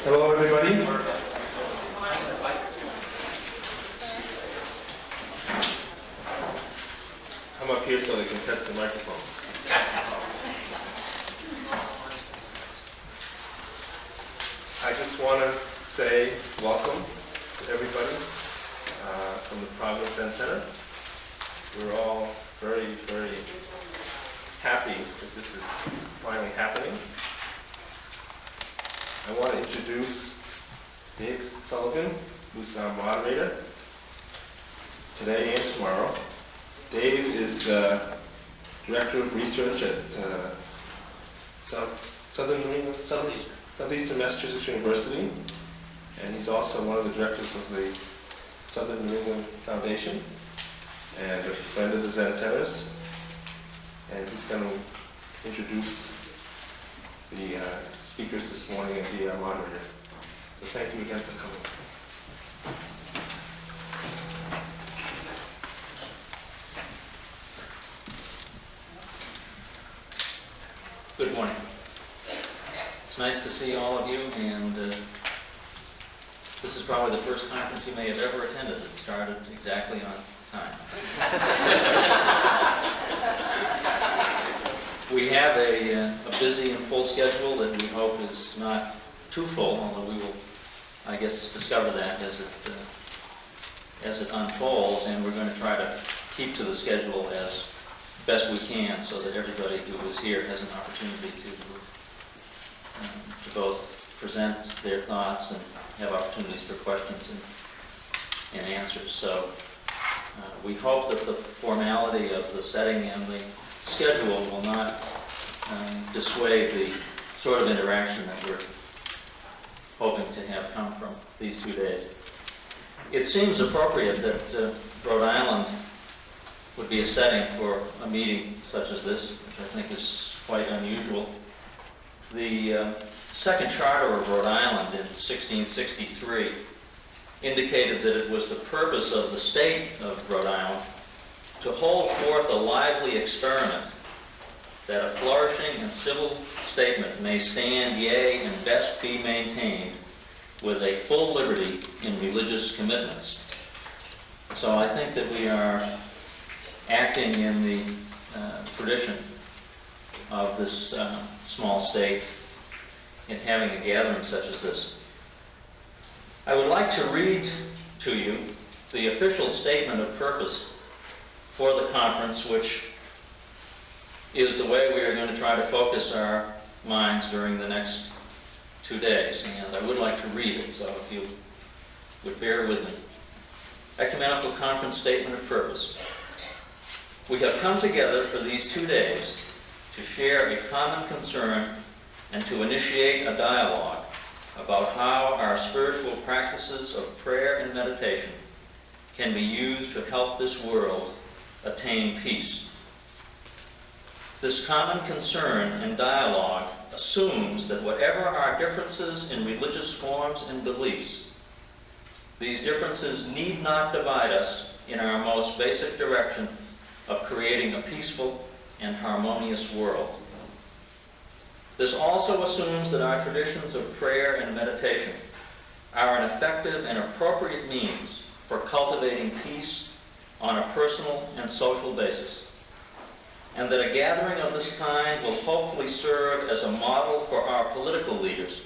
Hello, everybody. Come up here so they can test the microphones. I just want to say welcome to everybody from the Providence Center. We're all very, very happy that this is finally happening. I want to introduce Dave Sullivan, who's our moderator, today and tomorrow. Dave is Director of Research at Southeastern Massachusetts University, and he's also one of the directors of the Southern New England Foundation, and a friend of the Zen Centers. And he's going to introduce the speakers this morning and be our moderator. So thank you again for coming. Good morning. It's nice to see all of you, and this is probably the first conference you may have ever attended that started exactly on time. We have a busy and full schedule that we hope is not too full, although we will, I guess, discover that as it unfolds, and we're going to try to keep to the schedule as best we can so that everybody who is here has an opportunity to both present their thoughts and have opportunities for questions and answers. So we hope that the formality of the setting and the schedule will not dissuade the sort of interaction that we're hoping to have come from these 2 days. It seems appropriate that Rhode Island would be a setting for a meeting such as this, which I think is quite unusual. The second charter of Rhode Island in 1663 indicated that it was the purpose of the state of Rhode Island to hold forth a lively experiment that a flourishing and civil statement may stand, yea, and best be maintained with a full liberty in religious commitments. So I think that we are acting in the tradition of this small state in having a gathering such as this. I would like to read to you the official statement of purpose for the conference, which is the way we are going to try to focus our minds during the next 2 days. And I would like to read it, so if you would bear with me. Ecumenical Conference Statement of Purpose. We have come together for these 2 days to share a common concern and to initiate a dialogue about how our spiritual practices of prayer and meditation can be used to help this world attain peace. This common concern and dialogue assumes that whatever our differences in religious forms and beliefs, these differences need not divide us in our most basic direction of creating a peaceful and harmonious world. This also assumes that our traditions of prayer and meditation are an effective and appropriate means for cultivating peace on a personal and social basis, and that a gathering of this kind will hopefully serve as a model for our political leaders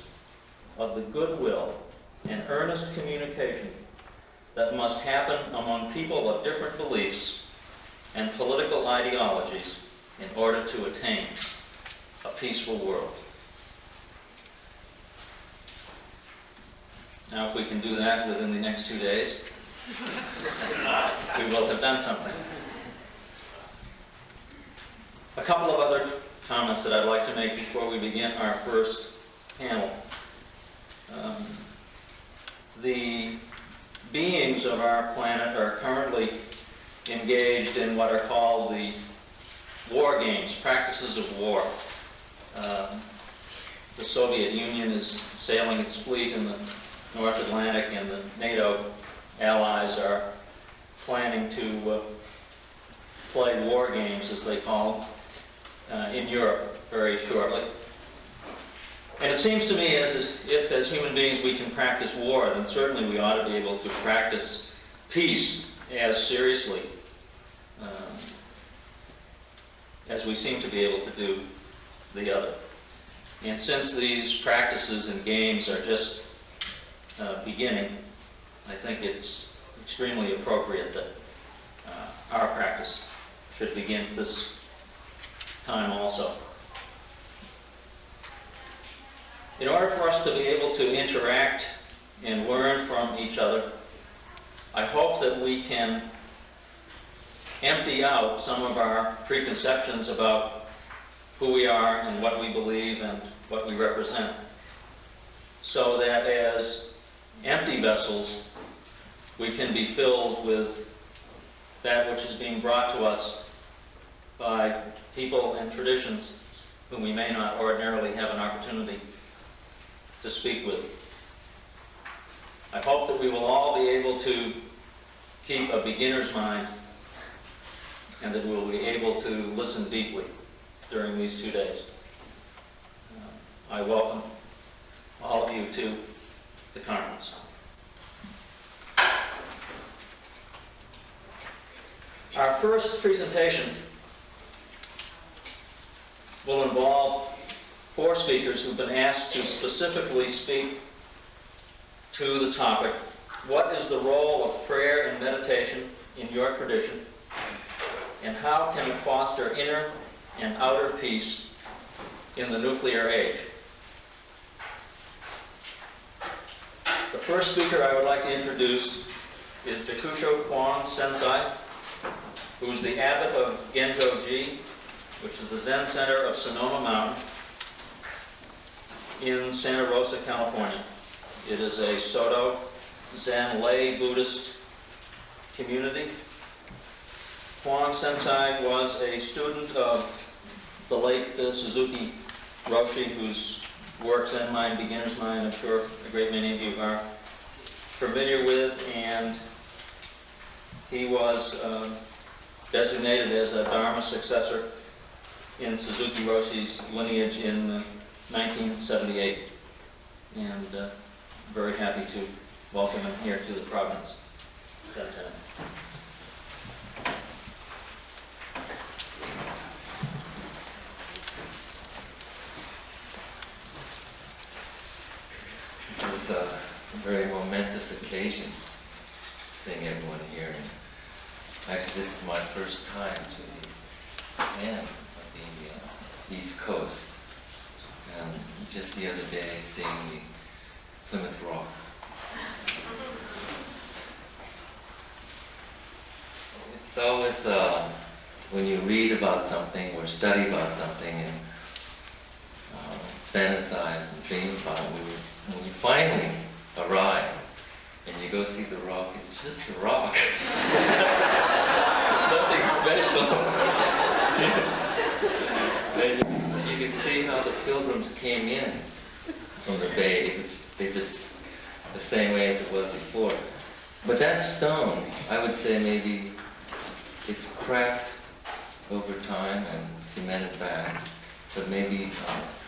of the goodwill and earnest communication that must happen among people of different beliefs and political ideologies in order to attain a peaceful world. Now, if we can do that within the next 2 days, we will have done something. A couple of other comments that I'd like to make before we begin our first panel. The beings of our planet are currently engaged in what are called the war games, practices of war. The Soviet Union is sailing its fleet in the North Atlantic, and the NATO allies are planning to play war games, as they call them, in Europe very shortly. And it seems to me if as human beings we can practice war, then certainly we ought to be able to practice peace as seriously as we seem to be able to do the other. And since these practices and games are just beginning, I think it's extremely appropriate that our practice should begin this time also. In order for us to be able to interact and learn from each other, I hope that we can empty out some of our preconceptions about who we are and what we believe and what we represent, so that as empty vessels, we can be filled with that which is being brought to us by people and traditions whom we may not ordinarily have an opportunity to speak with. I hope that we will all be able to keep a beginner's mind and that we will be able to listen deeply during these 2 days. I welcome all of you to the conference. Our first presentation will involve 4 speakers who've been asked to specifically speak to the topic, what is the role of prayer and meditation in your tradition, and how can it foster inner and outer peace in the nuclear age? The first speaker I would like to introduce is Kwong Sensei, who is the abbot of Genjo-ji, which is the Zen center of Sonoma Mountain in Santa Rosa, California. It is a Soto Zen lay Buddhist community. Kwong Sensei was a student of the late Suzuki Roshi, whose work, Zen Mind, Beginner's Mind, I'm sure a great many of you are familiar with, and he was designated as a Dharma successor in Suzuki Roshi's lineage in 1978, and very happy to welcome him here to the Providence. That's it. This is a very momentous occasion, seeing everyone here. And actually, this is my first time to the end of the East Coast. And just the other day, seeing the Plymouth Rock. It's always, when you read about something or study about something and fantasize and dream about it, when you finally arrive and you go see the rock, it's just a rock. Nothing special. And you can see how the pilgrims came in from the bay, if it's the same way as it was before. But that stone, I would say maybe it's cracked over time and cemented back, but maybe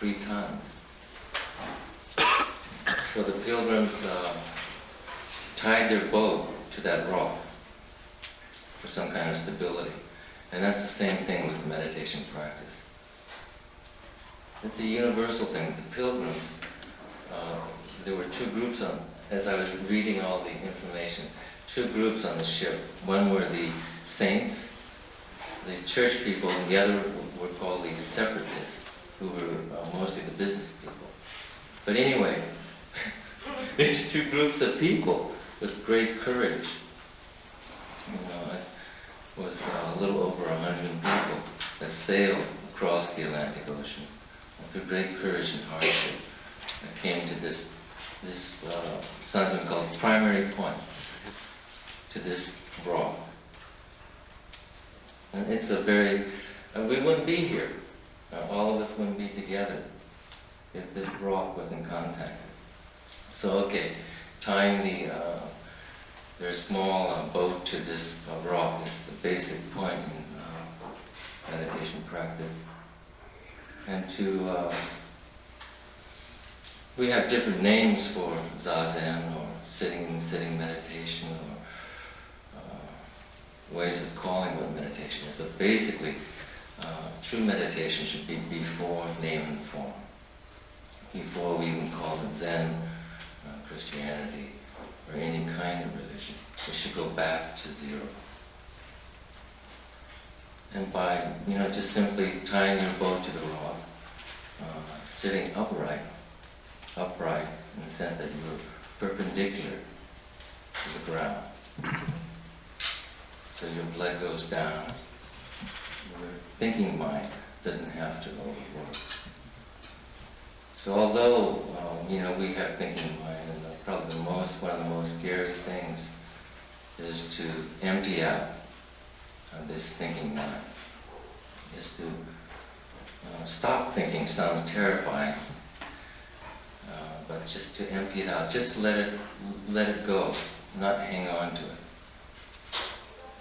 3 tons. So the pilgrims tied their boat to that rock for some kind of stability. And that's the same thing with meditation practice. It's a universal thing. The pilgrims, there were 2 groups on, as I was reading all the information, 2 groups on the ship. One were the saints, the church people, and the other were called the separatists, who were mostly the business people. But anyway, these 2 groups of people with great courage. It was a little over 100 people that sailed across the Atlantic Ocean through great courage and hardship and came to this something called primary point, to this rock. And it's a very, we wouldn't be here. All of us wouldn't be together if this rock wasn't contacted. So, okay, tying the very small boat to this rock is the basic point in meditation practice. And to we have different names for zazen or sitting meditation or ways of calling what meditation is. But basically, true meditation should be before name and form. Before we even call it Zen, Christianity, or any kind of religion. We should go back to zero. And by, just simply tying your bow to the rock, sitting upright in the sense that you're perpendicular to the ground. So your blood goes down, your thinking mind doesn't have to overwork. So although, we have thinking mind, and probably one of the most scary things is to empty out this thinking mind, is to stop thinking. Sounds terrifying, but just to empty it out, just let it go, not hang on to it.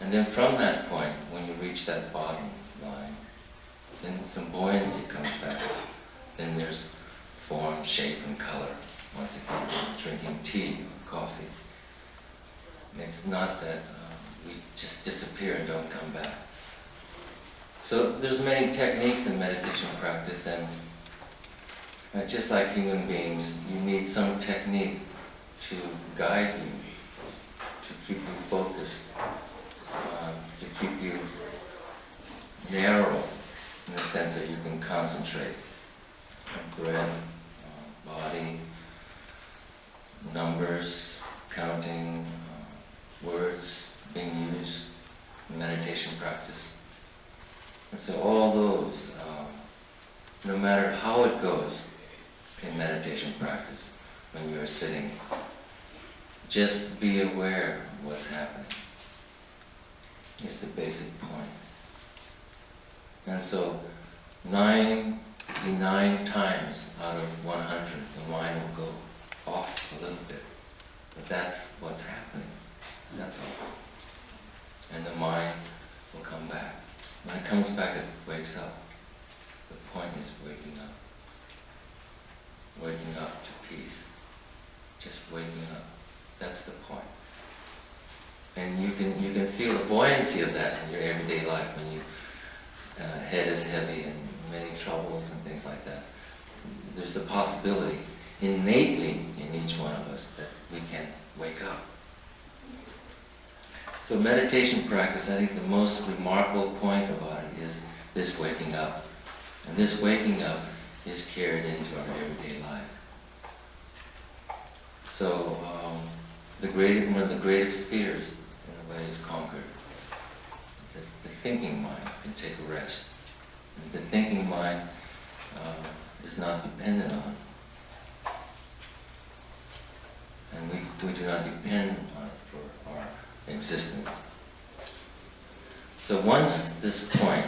And then from that point, when you reach that bottom line, then some buoyancy comes back. Then there's form, shape, and color. Once again, drinking tea or coffee. And it's not that we just disappear and don't come back. So there's many techniques in meditation practice, and just like human beings, you need some technique to guide you, to keep you focused, to keep you narrow in the sense that you can concentrate on breath, body, numbers, counting, words being used in meditation practice. And so all those, no matter how it goes in meditation practice, when you're sitting, just be aware of what's happening. It's the basic point. And so 99 times out of 100, the mind will go off a little bit. But that's what's happening. That's all. And the mind will come back. When it comes back, it wakes up. The point is waking up. Waking up to peace. Just waking up. That's the point. And you can feel the buoyancy of that in your everyday life when you head is heavy and many troubles and things like that. There's the possibility innately in each one of us that we can wake up. So meditation practice, I think the most remarkable point about it is this waking up. And this waking up is carried into our everyday life. So one of the greatest fears, in a way, is conquered. The thinking mind can take a rest. And the thinking mind is not dependent on. And we do not depend on it for our existence. So once this point,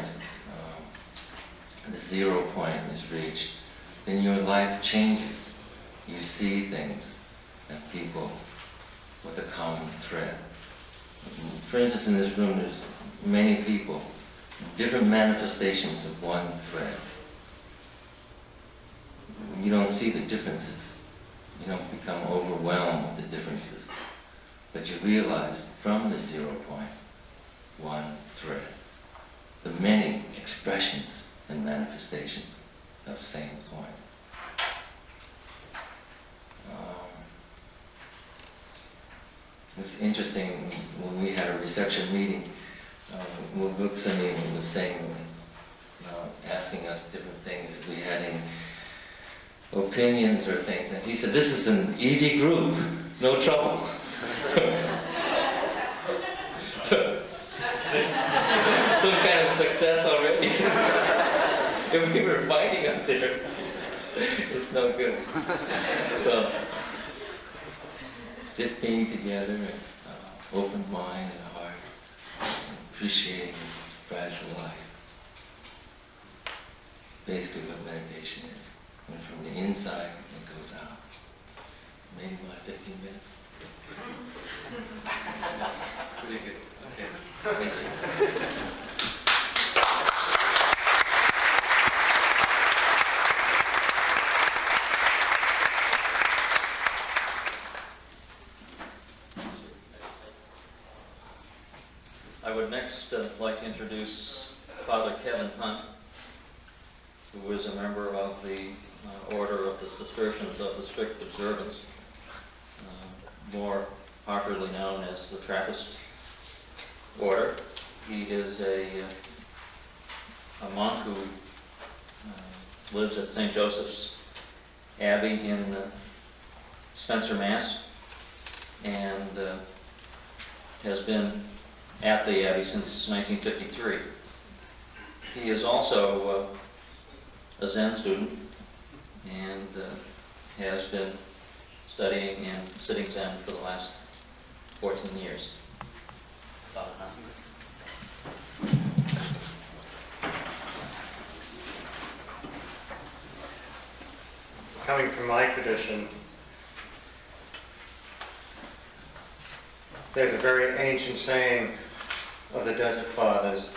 this 0 point is reached, then your life changes. You see things and people with a common thread. For instance, in this room, there's many people, different manifestations of one thread. You don't see the differences. You don't become overwhelmed with the differences. But you realize from the 0 point, one thread. The many expressions and manifestations of same point. It's interesting, when we had a reception meeting, Sensei was saying, asking us different things, if we had any opinions or things, and he said, this is an easy group, no trouble. Some kind of success already. If we were fighting up there, it's no good. So, just being together, and open mind and heart, and appreciating this fragile life. Basically what meditation is. And from the inside, it goes out. Maybe about 15 minutes. Pretty good. Okay. Thank you. introduce Father Kevin Hunt, who is a member of the Order of the Cistercians of the Strict Observance, more popularly known as the Trappist Order. He is a monk who lives at St. Joseph's Abbey in Spencer, Mass, and has been at the Abbey since 1953. He is also a Zen student and has been studying and sitting Zen for the last 14 years. Father Hunt. Coming from my tradition, there's a very ancient saying of the Desert Fathers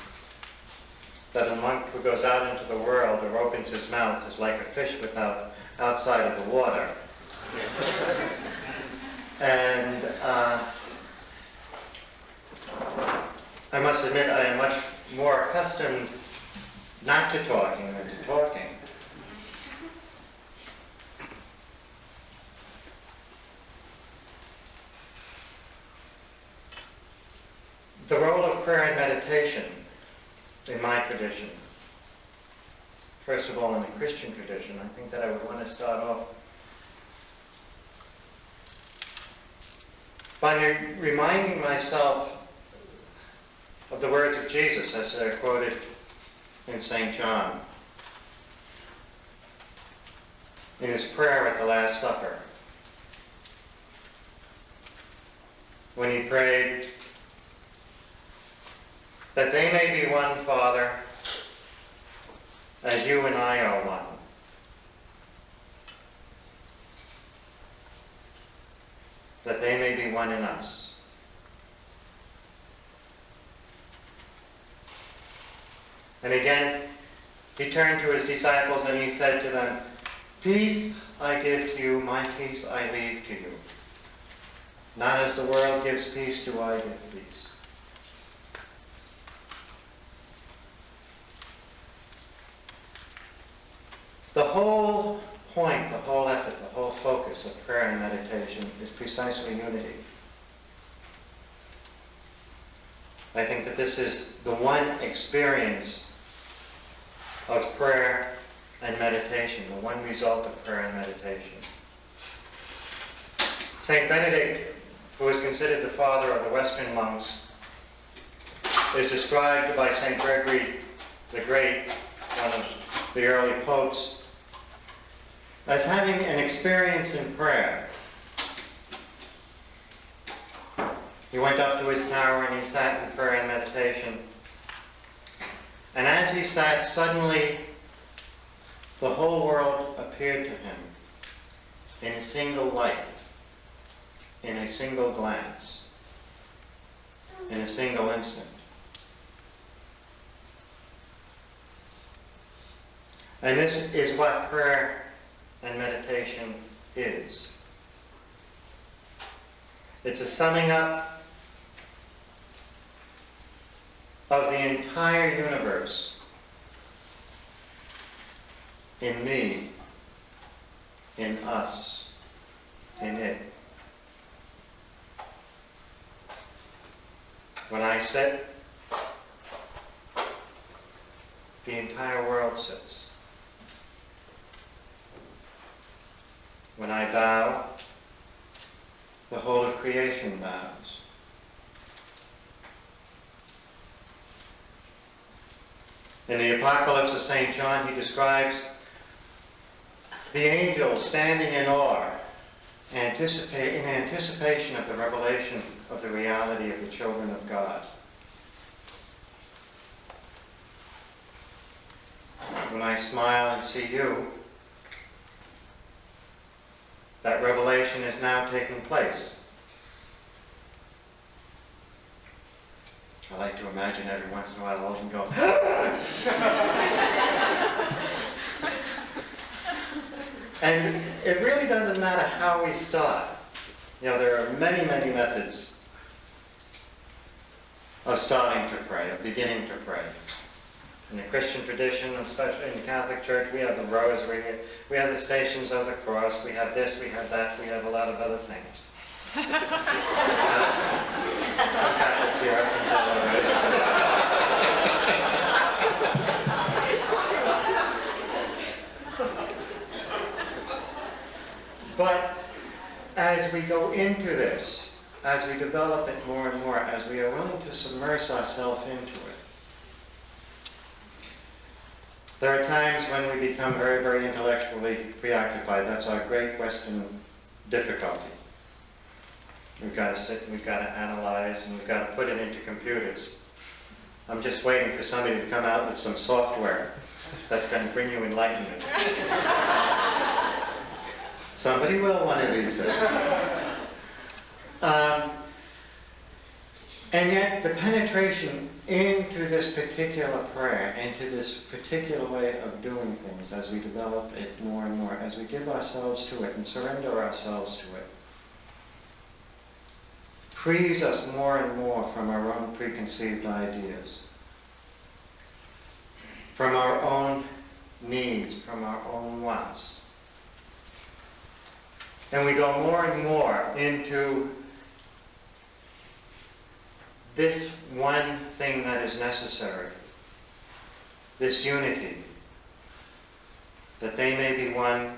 that a monk who goes out into the world or opens his mouth is like a fish outside of the water. And I must admit I am much more accustomed not to talking than to talking. The role of prayer and meditation in my tradition, first of all in the Christian tradition, I think that I would want to start off by reminding myself of the words of Jesus as they're quoted in St. John in his prayer at the Last Supper, when he prayed, that they may be one, Father, as you and I are one. That they may be one in us. And again, he turned to his disciples and he said to them, peace I give to you, my peace I leave to you. Not as the world gives peace, do I give peace. The whole point, the whole effort, the whole focus of prayer and meditation is precisely unity. I think that this is the one experience of prayer and meditation, the one result of prayer and meditation. Saint Benedict, who is considered the father of the Western monks, is described by Saint Gregory the Great, one of the early popes, as having an experience in prayer. He went up to his tower and he sat in prayer and meditation. And as he sat, suddenly the whole world appeared to him in a single light, in a single glance, in a single instant. And this is what prayer and meditation is. It's a summing up of the entire universe in me, in us, in it. When I sit, the entire world sits. When I bow, the whole of creation bows. In the Apocalypse of St. John, he describes the angels standing in awe, in anticipation of the revelation of the reality of the children of God. When I smile and see you, that revelation is now taking place. I like to imagine every once in a while I'll often go, and it really doesn't matter how we start. You know, there are many, many methods of starting to pray, of beginning to pray. In the Christian tradition, especially in the Catholic Church, we have the rosary, we have the Stations of the Cross, we have this, we have that, we have a lot of other things. Some Catholics here, I can tell already. But as we go into this, as we develop it more and more, as we are willing to submerge ourselves into it, there are times when we become very, very intellectually preoccupied. That's our great Western difficulty. We've got to sit, we've got to analyze, and we've got to put it into computers. I'm just waiting for somebody to come out with some software that's going to bring you enlightenment. Somebody will one of these days. And yet the penetration into this particular prayer, into this particular way of doing things, as we develop it more and more, as we give ourselves to it and surrender ourselves to it, frees us more and more from our own preconceived ideas, from our own needs, from our own wants. And we go more and more into this one thing that is necessary, this unity, that they may be one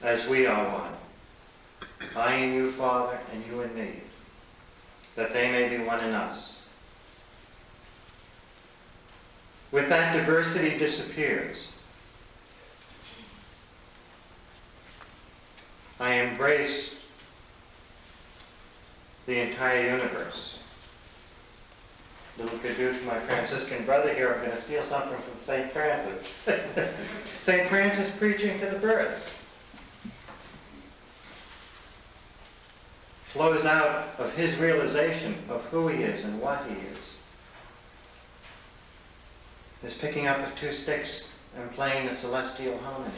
as we are one. I and you, Father, and you and me, that they may be one in us. With that, diversity disappears. I embrace the entire universe. Little good news from my Franciscan brother here. I'm going to steal something from St. Francis. St. Francis preaching to the birds flows out of his realization of who he is and what he is. Is picking up the two sticks and playing the celestial harmony.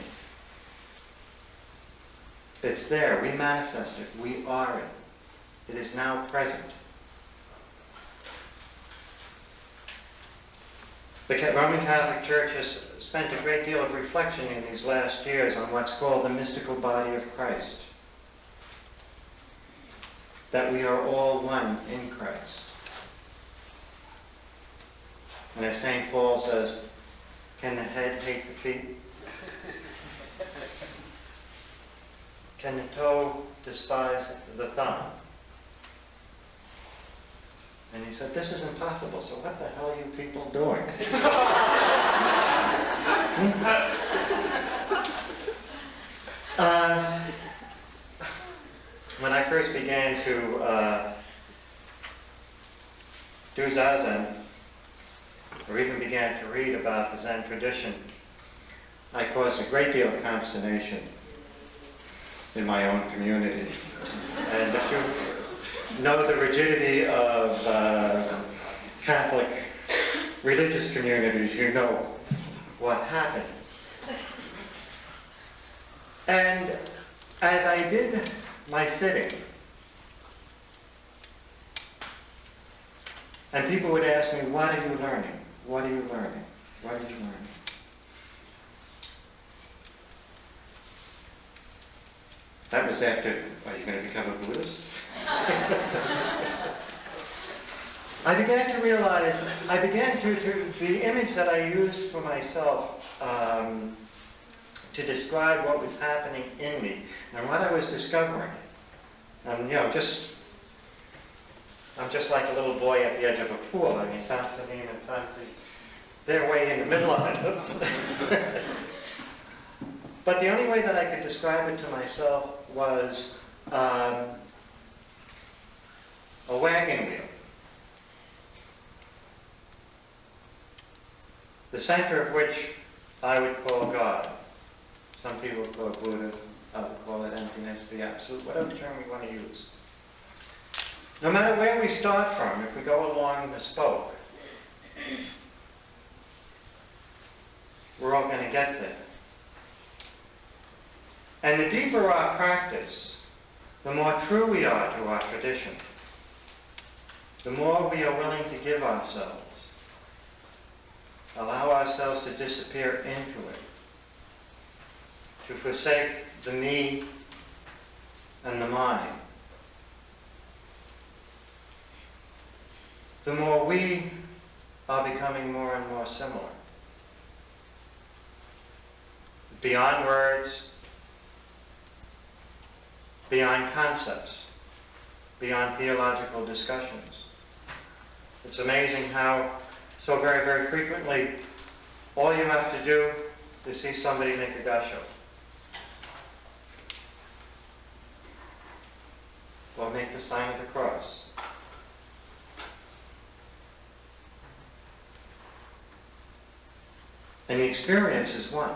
It's there. We manifest it. We are it. It is now present. The Roman Catholic Church has spent a great deal of reflection in these last years on what's called the mystical body of Christ. That we are all one in Christ. And as St. Paul says, can the head hate the feet? Can the toe despise the thumb? And he said, this is impossible, so what the hell are you people doing? When I first began to do Zazen, or even began to read about the Zen tradition, I caused a great deal of consternation in my own community. And if you know the rigidity of Catholic religious communities, you know what happened. And as I did my sitting, and people would ask me, what are you learning? What are you learning? What are you learning? That was after, are you going to become a Buddhist? I began to realize, the image that I used for myself to describe what was happening in me and what I was discovering. And I'm just like a little boy at the edge of a pool. I mean, Sensei and Sensei, they're way in the middle of it. Oops. But the only way that I could describe it to myself was a wagon wheel. The center of which I would call God. Some people call it Buddha, others call it emptiness, the absolute, whatever term we want to use. No matter where we start from, if we go along the spoke, we're all going to get there. And the deeper our practice, the more true we are to our tradition. the more we are willing to give ourselves, allow ourselves to disappear into it, to forsake the me and the mine, the more we are becoming more and more similar. Beyond words, beyond concepts, beyond theological discussions. It's amazing how so very, very frequently all you have to do is see somebody make a gasho. Or make the sign of the cross. And the experience is one.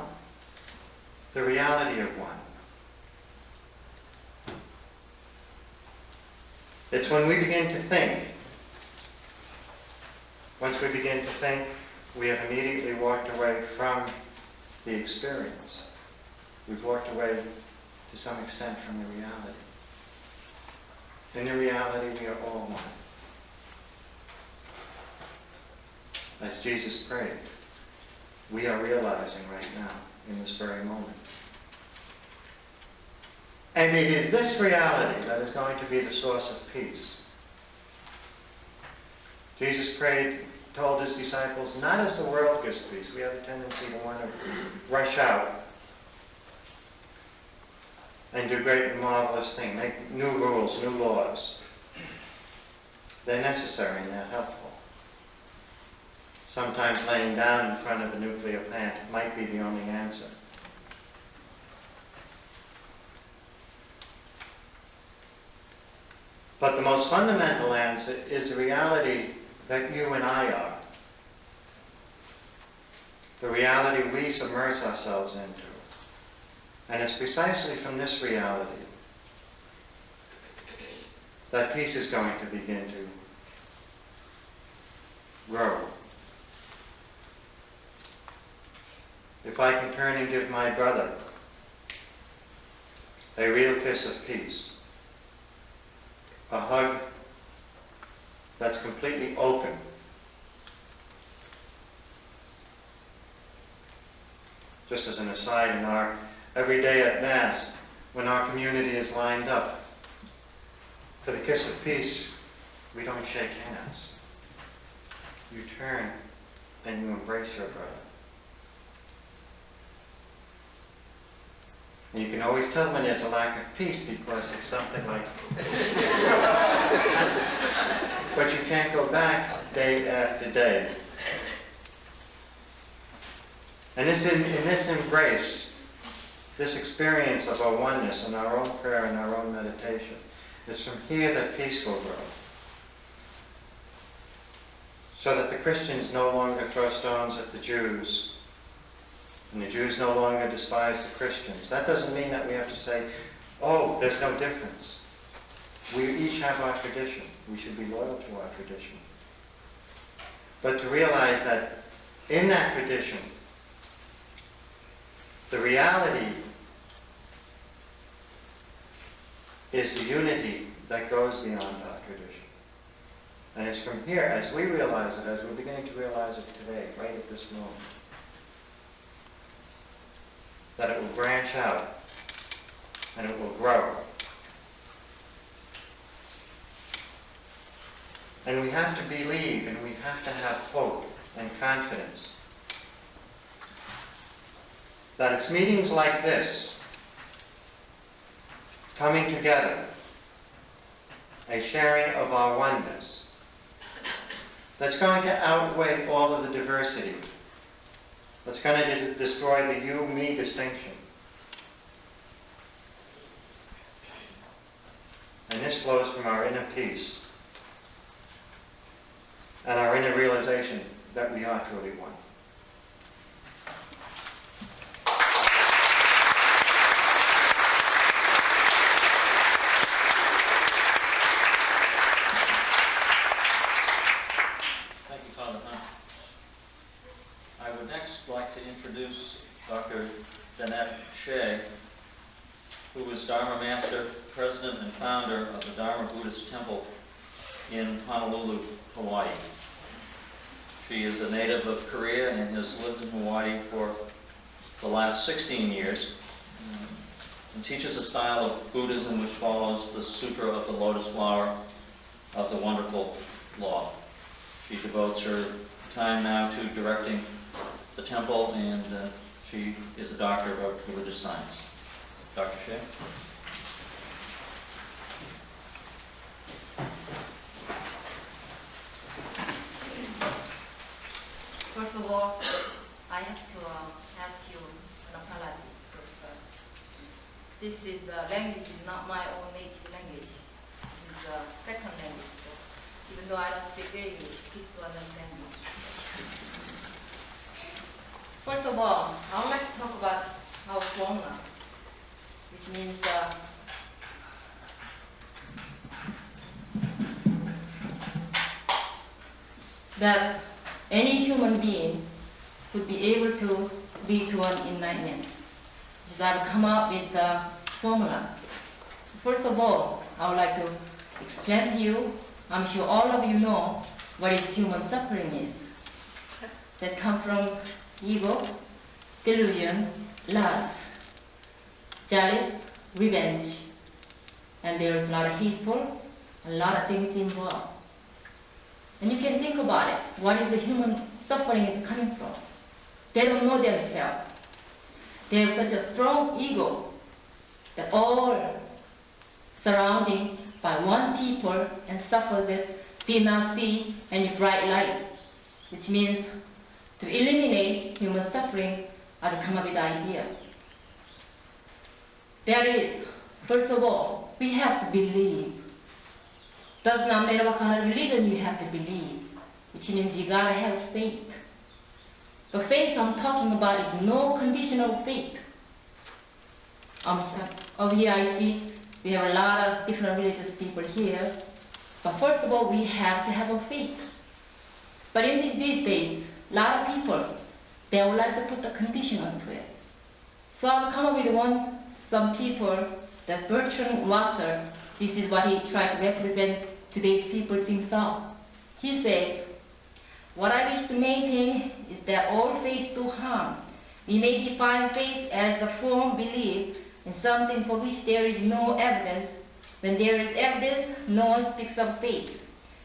The reality of one. It's when we begin to think. Once we begin to think, we have immediately walked away from the experience. We've walked away to some extent from the reality. In the reality, we are all one. As Jesus prayed, we are realizing right now, in this very moment. And it is this reality that is going to be the source of peace. Jesus prayed, told his disciples, not as the world gives peace. We have a tendency to want to rush out and do great and marvelous things, make new rules, new laws. They're necessary and they're helpful. Sometimes laying down in front of a nuclear plant might be the only answer. But the most fundamental answer is the reality that you and I are. The reality we submerge ourselves into. And it's precisely from this reality that peace is going to begin to grow. If I can turn and give my brother a real kiss of peace, a hug that's completely open, just as an aside, in our every day at Mass, when our community is lined up for the kiss of peace, we don't shake hands. You turn and you embrace your brother. And you can always tell when there's a lack of peace because it's something like but you can't go back day after day. And in this embrace, this experience of our oneness and our own prayer and our own meditation, it's from here that peace will grow. So that the Christians no longer throw stones at the Jews, and the Jews no longer despise the Christians. That doesn't mean that we have to say, oh, there's no difference. We each have our tradition. We should be loyal to our tradition. But to realize that in that tradition, the reality is the unity that goes beyond our tradition. And it's from here, as we realize it, as we're beginning to realize it today, right at this moment, that it will branch out and it will grow. And we have to believe and we have to have hope and confidence that it's meetings like this, coming together, a sharing of our oneness, that's going to outweigh all of the diversity, that's going to destroy the you-me distinction. And this flows from our inner peace and our inner realization that we are truly one. Thank you, Father Hunt. I would next like to introduce Dr. Danette Choi, who is Dharma Master, President and Founder of the Dharma Buddhist Temple in Honolulu, Hawaii. She is a native of Korea and has lived in Hawaii for the last 16 years and teaches a style of Buddhism which follows the Sutra of the Lotus Flower of the Wonderful Law. She devotes her time now to directing the temple, and she is a doctor of religious science. Dr. Choi? First of all, I have to ask you an apology because this is language is not my own native language. This is a second language. So even though I don't speak English, please do understand me. First of all, I would like to talk about our Kwong, which means that any human being could be able to lead to an enlightenment. So I've come up with a formula. First of all, I would like to explain to you, I'm sure all of you know what is human suffering is. That comes from ego, delusion, lust, jealous, revenge, and there's a lot of hateful, a lot of things involved. And you can think about it. What is the human suffering is coming from? They don't know themselves. They have such a strong ego that all surrounding by one people and suffer that did not see any bright light, which means to eliminate human suffering, I've come up with the idea. There is, first of all, we have to believe. Does not matter what kind of religion you have to believe, which means you gotta have faith. The faith I'm talking about is no conditional faith. Over here I see we have a lot of different religious people here. But first of all, we have to have a faith. But in these days, a lot of people, they would like to put a condition onto it. So I've come up with some people, that Bertrand Russell, this is what he tried to represent today's people think of. He says, what I wish to maintain is that all faiths do harm. We may define faith as a firm belief in something for which there is no evidence. When there is evidence, no one speaks of faith.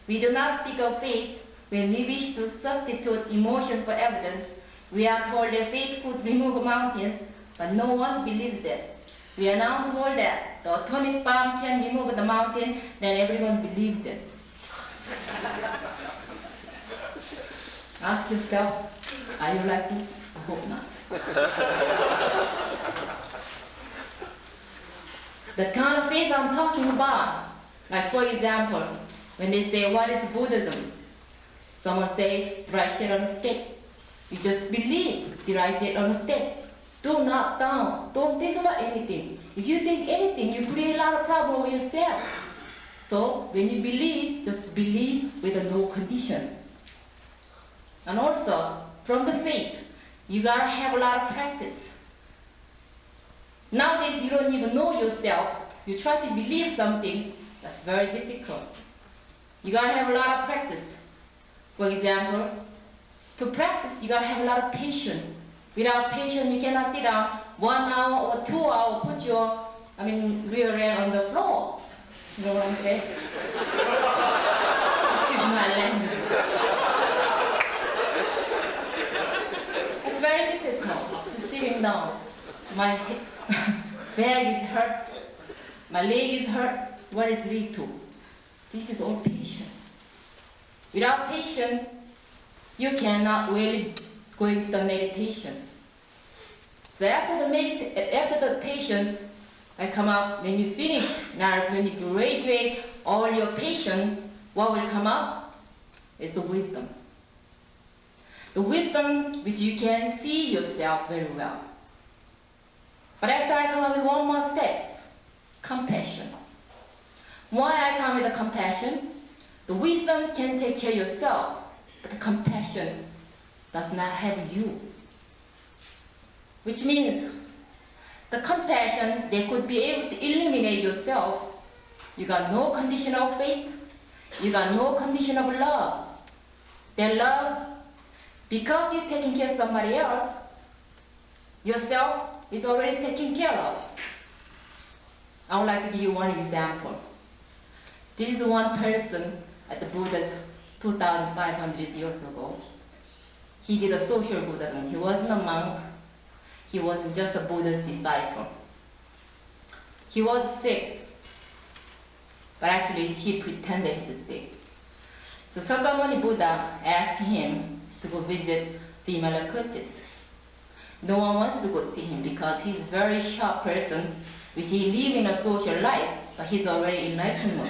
We do not speak of faith when we wish to substitute emotion for evidence. We are told that faith could remove mountains, but no one believes it. We are now told that the atomic bomb can remove the mountain, then everyone believes it. Ask yourself, are you like this? I hope not. The kind of faith I'm talking about, like for example, when they say, what is Buddhism? Someone says, dry shit on a stick. You just believe, dry shit on a stick. Do not doubt. Don't think about anything. If you think anything, you create a lot of problem with yourself. So when you believe, just believe with a no condition. And also, from the faith, you gotta have a lot of practice. Nowadays, you don't even know yourself. You try to believe something, that's very difficult. You gotta have a lot of practice. For example, to practice, you gotta have a lot of patience. Without patience, you cannot sit down 1 hour or 2 hours, put your, rear end on the floor. You know what I'm saying? Excuse my language. It's very difficult to sitting down. My back is hurt, my leg is hurt. What is lead to? This is all patience. Without patience, you cannot really go into the meditation. So after the patience, I come up, when you finish, now when you graduate all your patience, what will come up is the wisdom. The wisdom which you can see yourself very well. But after I come up with one more step, compassion. Why I come with the compassion? The wisdom can take care of yourself, but the compassion does not have you. Which means the compassion, they could be able to eliminate yourself. You got no conditional faith. you got no condition of love. That love, because you're taking care of somebody else, yourself is already taken care of. I would like to give you one example. This is one person at the Buddha's 2,500 years ago. He did a social Buddhism. He wasn't a monk. He wasn't just a Buddha's disciple. He was sick, but actually he pretended he was sick. So Sakamuni Buddha asked him to go visit Vimalakirtis. No one wants to go see him because he's a very sharp person, which he lives in a social life, but he's already enlightened.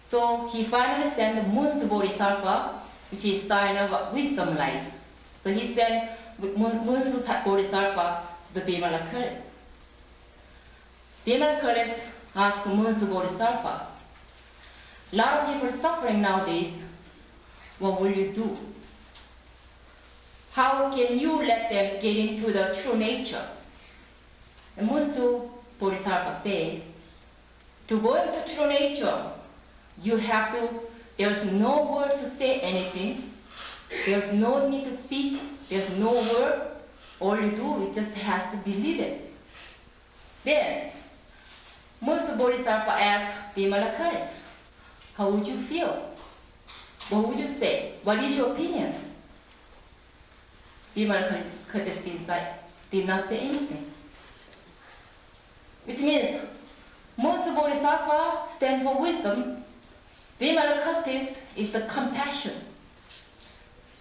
So he finally sent Munsu Bodhisattva, which is sign of wisdom life. So he sent Munsu Bodhisattva to the Vimalakirtis. Vimalakirtis asked Munsu Bodhisattva, a lot of people suffering nowadays, what will you do? How can you let them get into the true nature? And Munsu Bodhisattva said, to go into true nature, you have to, there's no word to say anything, there's no need to speak, there's no word, all you do, it just has to believe it. Then, Munsu Bodhisattva asked Vimalakirtis, how would you feel? What would you say? What is your opinion? Vimalakirtis did not say anything. Which means, Munsu Bodhisattva stands for wisdom. Vimalakirtis is the compassion.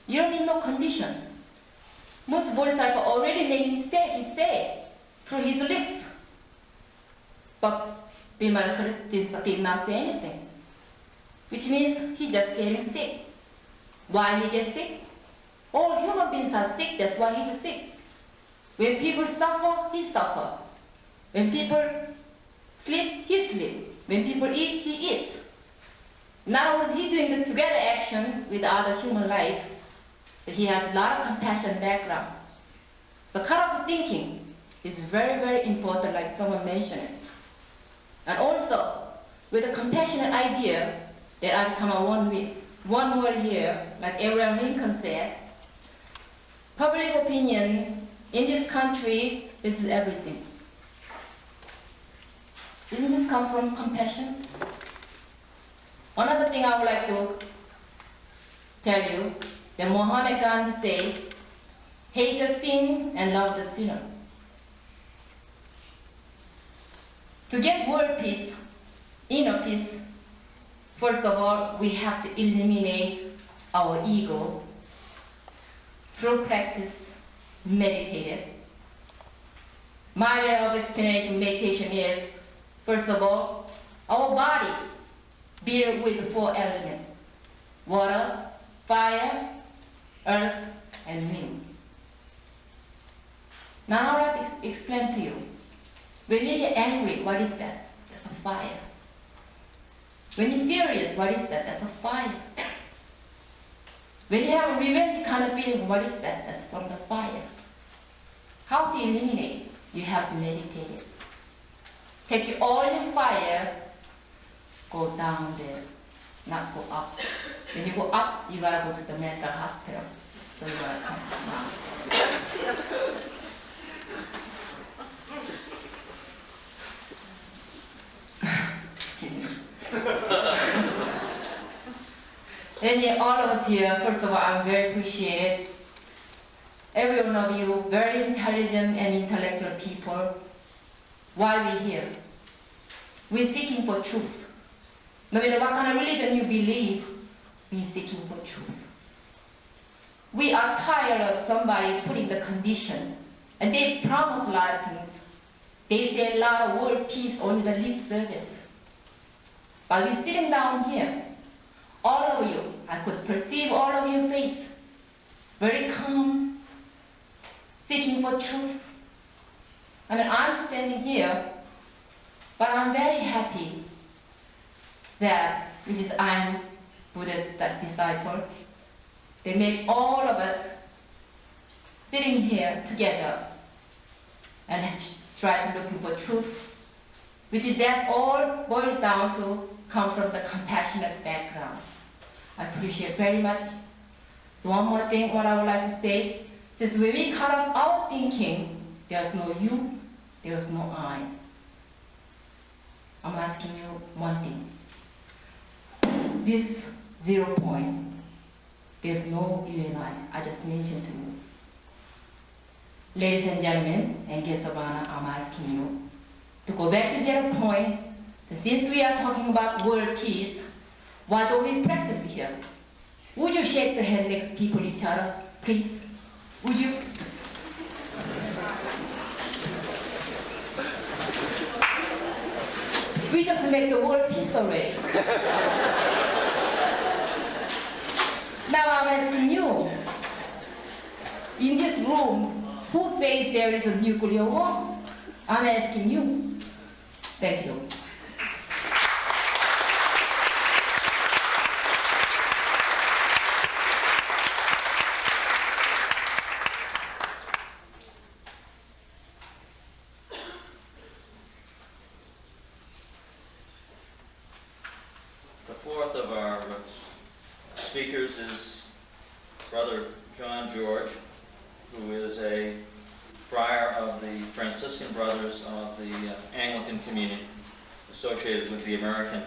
You don't need no condition. Munsu Bodhisattva already made mistake, he said, through his lips. But Vimalakirtis did not say anything. Which means he just getting sick. Why he gets sick? All human beings are sick, that's why he's sick. When people suffer, he suffers. When people sleep, he sleeps. When people eat, he eats. Not only is he doing the together action with other human life, but he has a lot of compassion background. So kind of thinking is very, very important, like someone mentioned it. And also, with a compassionate idea, that I become a one word here, like Abraham Lincoln said, public opinion in this country, this is everything. Doesn't this come from compassion? Another thing I would like to tell you, that Mohammed Gandhi said, hate the sin and love the sinner. To get world peace, inner peace, first of all, we have to eliminate our ego through practice, meditative. My way of explanation meditation is, first of all, our body built with the 4 elements: water, fire, earth, and wind. Now I will explain to you. When you get angry, what is that? That's a fire. When you're furious, what is that? That's a fire. When you have a revenge kind of feeling, what is that? That's from the fire. How to eliminate? You have to meditate it. Take all your fire, go down there, not go up. When you go up, you gotta go to the mental hospital. So you gotta come down. And all of us here, first of all, I'm very appreciated. Every one of you, very intelligent and intellectual people. Why we're here? We're seeking for truth. No matter what kind of religion you believe, we're seeking for truth. We are tired of somebody putting the condition, and they promise a lot of things. They say a lot of world peace on the lip service. But we're sitting down here, all of you, I could perceive all of your face, very calm, seeking for truth. I mean, I'm standing here, but I'm very happy that, which is I'm Buddhist disciples, they make all of us sitting here together and try to look for truth which is that all boils down to come from the compassionate background. I appreciate very much. So one more thing, what I would like to say, since when we cut off our thinking, there's no you, there's no I. I'm asking you one thing. This 0 point, there's no you and I just mentioned to you. Ladies and gentlemen, and guests of honor, I'm asking you to go back to 0 point. Since we are talking about world peace, why don't we practice here? Would you shake the hand next to people each other, please? Would you? We just make the world peace already. Now I'm asking you, in this room, who says there is a nuclear war? I'm asking you. Thank you. The fourth of our speakers is Brother John George, who is a friar of the Franciscan Brothers of the Anglican Communion, associated with the American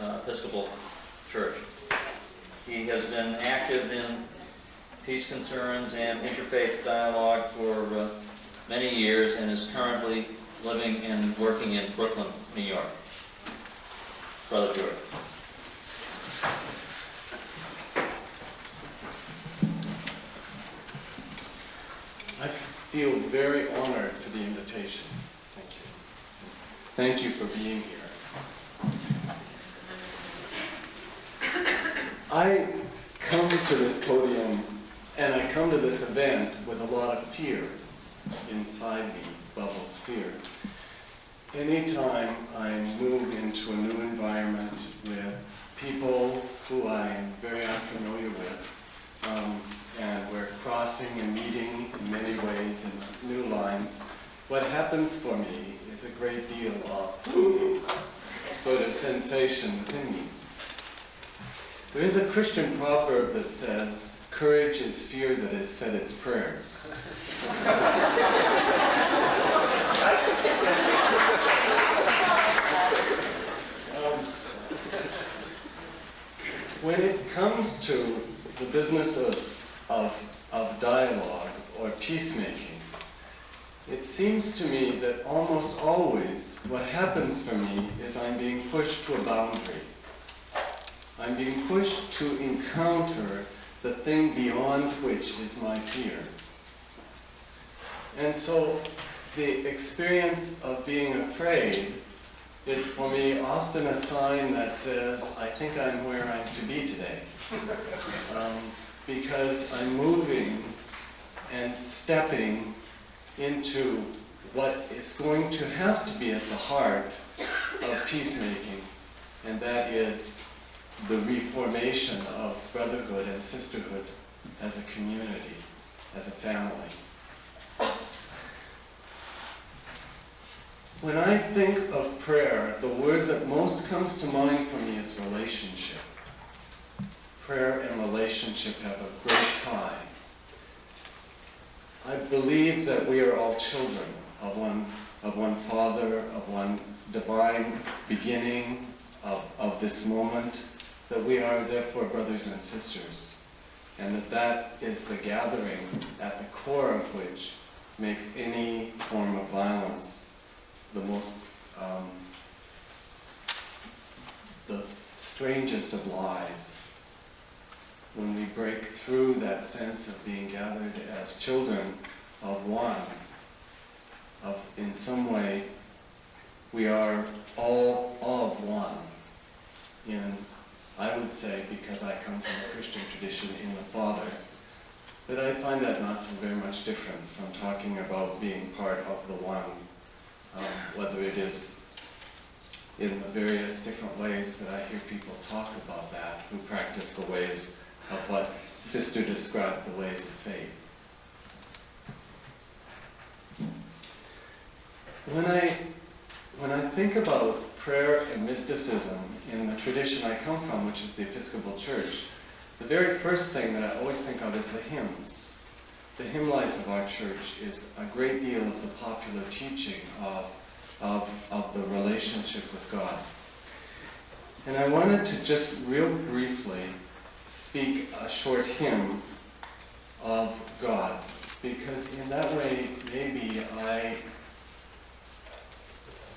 Episcopal Church. He has been active in peace concerns and interfaith dialogue for many years and is currently living and working in Brooklyn, New York. Brother George. I feel very honored for the invitation. Thank you. Thank you for being here. I come to this podium and I come to this event with a lot of fear inside me, bubbles fear. Anytime I move into a new environment with people who I'm very unfamiliar with, and we're crossing and meeting in many ways in new lines, what happens for me is a great deal of sort of sensation within me. There is a Christian proverb that says, "Courage is fear that has said its prayers." When it comes to the business of dialogue or peacemaking, it seems to me that almost always what happens for me is I'm being pushed to a boundary. I'm being pushed to encounter the thing beyond which is my fear. And so the experience of being afraid is for me often a sign that says, I think I'm where I'm to be today. Because I'm moving and stepping into what is going to have to be at the heart of peacemaking, and that is the reformation of brotherhood and sisterhood as a community, as a family. When I think of prayer, the word that most comes to mind for me is relationship. Prayer and relationship have a great tie. I believe that we are all children of one Father, of one divine beginning of this moment, that we are therefore brothers and sisters, and that is the gathering at the core of which makes any form of violence the most, the strangest of lies. When we break through that sense of being gathered as children of one, in some way, we are all of one. I would say, because I come from a Christian tradition, in the Father, that I find that not so very much different from talking about being part of the one. Whether it is in the various different ways that I hear people talk about that, who practice the ways of what Sister described, the ways of faith. When I think about prayer and mysticism in the tradition I come from, which is the Episcopal Church, the very first thing that I always think of is the hymns. The hymn life of our church is a great deal of the popular teaching of the relationship with God. And I wanted to just real briefly speak a short hymn of God, because in that way maybe I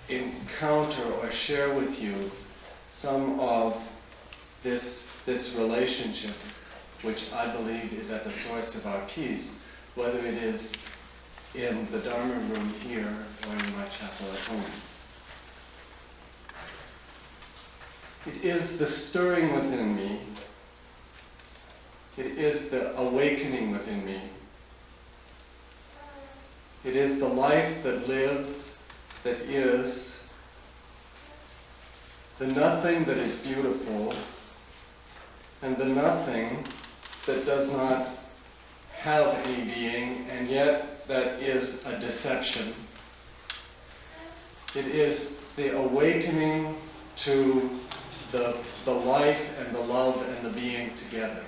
encounter or share with you some of this relationship which I believe is at the source of our peace, whether it is in the Dharma room here or in my chapel at home. It is the stirring within me. It is the awakening within me. It is the life that lives, that is, the nothing that is beautiful, and the nothing that does not have any being, and yet that is a deception. It is the awakening to the life and the love and the being together.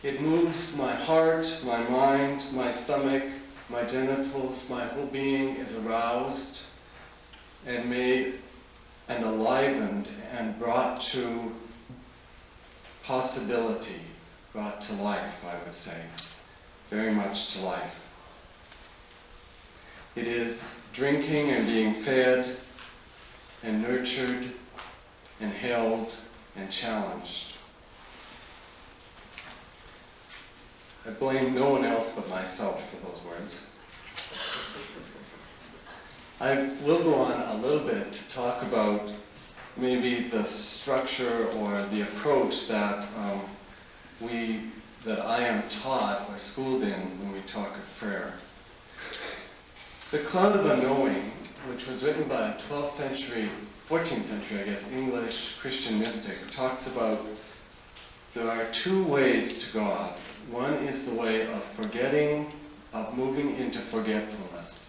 It moves my heart, my mind, my stomach, my genitals, my whole being is aroused and made and enlivened and brought to possibility, brought to life, I would say, very much to life. It is drinking and being fed and nurtured and held and challenged. I blame no one else but myself for those words. I will go on a little bit to talk about maybe the structure or the approach that I am taught or schooled in when we talk of prayer. The Cloud of Unknowing, which was written by a 12th century, 14th century, I guess, English Christian mystic, talks about there are two ways to God. One is the way of forgetting, of moving into forgetfulness,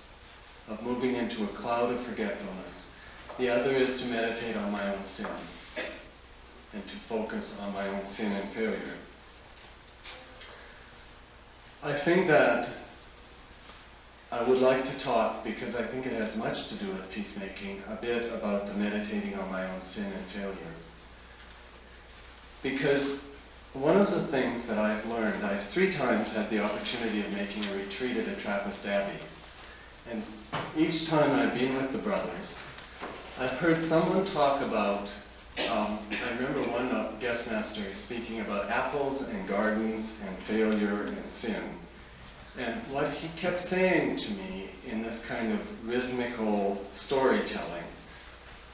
of moving into a cloud of forgetfulness. The other is to meditate on my own sin and to focus on my own sin and failure. I think that I would like to talk, because I think it has much to do with peacemaking, a bit about the meditating on my own sin and failure. Because one of the things that I've learned, I've 3 times had the opportunity of making a retreat at a Trappist Abbey. And each time I've been with the brothers, I've heard someone talk about, I remember one guest master speaking about apples and gardens and failure and sin. And what he kept saying to me in this kind of rhythmical storytelling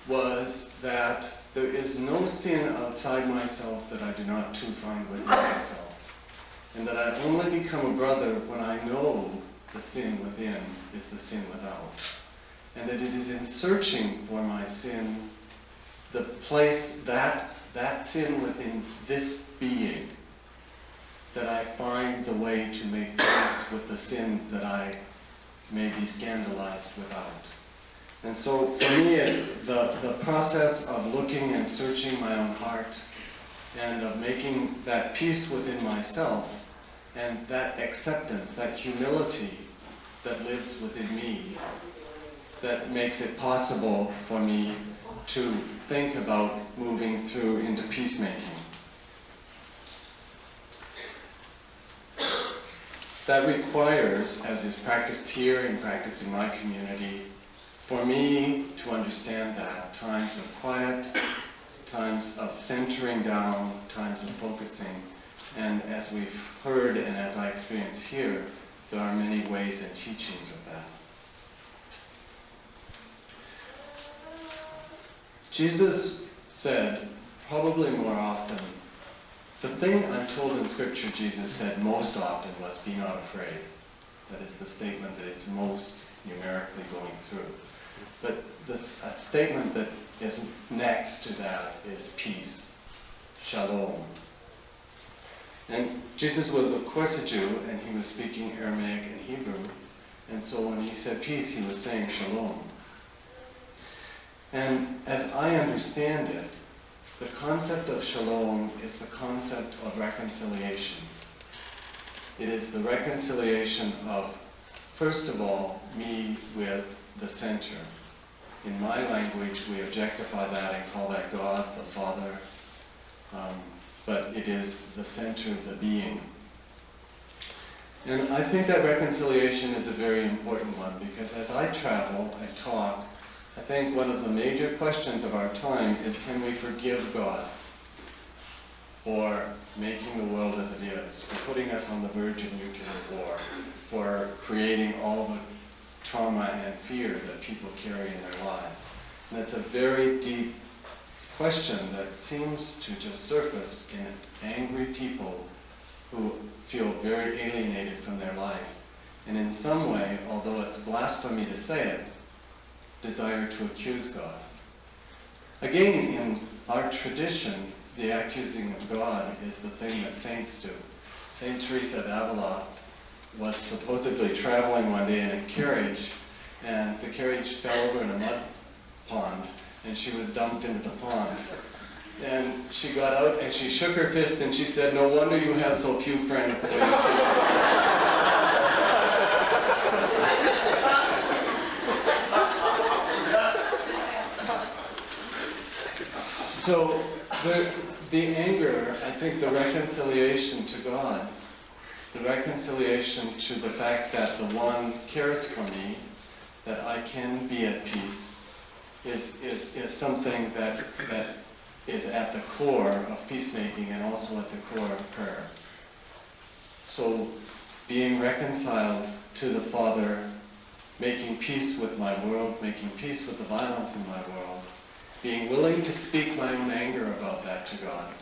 was that there is no sin outside myself that I do not too find within myself. And that I only become a brother when I know the sin within is the sin without. And that it is in searching for my sin, the place that sin within this being, that I find the way to make peace with the sin that I may be scandalized without. And so for me, the process of looking and searching my own heart and of making that peace within myself and that acceptance, that humility that lives within me, that makes it possible for me to think about moving through into peacemaking. That requires, as is practiced here and practiced in my community, for me to understand that times of quiet, times of centering down, times of focusing, and as we've heard and as I experience here, there are many ways and teachings of that. Jesus said, probably more often, the thing I'm told in Scripture Jesus said most often was, be not afraid. That is the statement that is most numerically going through. But a statement that is next to that is peace, shalom. And Jesus was, of course, a Jew, and he was speaking Aramaic and Hebrew. And so when he said peace, he was saying shalom. And as I understand it, the concept of shalom is the concept of reconciliation. It is the reconciliation of, first of all, me with the center. In my language, we objectify that and call that God, the Father, but it is the center, the being. And I think that reconciliation is a very important one, because as I travel and talk, I think one of the major questions of our time is, can we forgive God for making the world as it is, for putting us on the verge of nuclear war, for creating all the trauma and fear that people carry in their lives? And it's a very deep question that seems to just surface in angry people who feel very alienated from their life. And in some way, although it's blasphemy to say it, desire to accuse God. Again, in our tradition, the accusing of God is the thing that saints do. Saint Teresa of Avila was supposedly traveling one day in a carriage, and the carriage fell over in a mud pond, and she was dumped into the pond. And she got out and she shook her fist and she said, "No wonder you have so few friends." So the anger, I think the reconciliation to God, the reconciliation to the fact that the one cares for me, that I can be at peace, is something that is at the core of peacemaking and also at the core of prayer. So being reconciled to the Father, making peace with my world, making peace with the violence in my world, being willing to speak my own anger about that to God,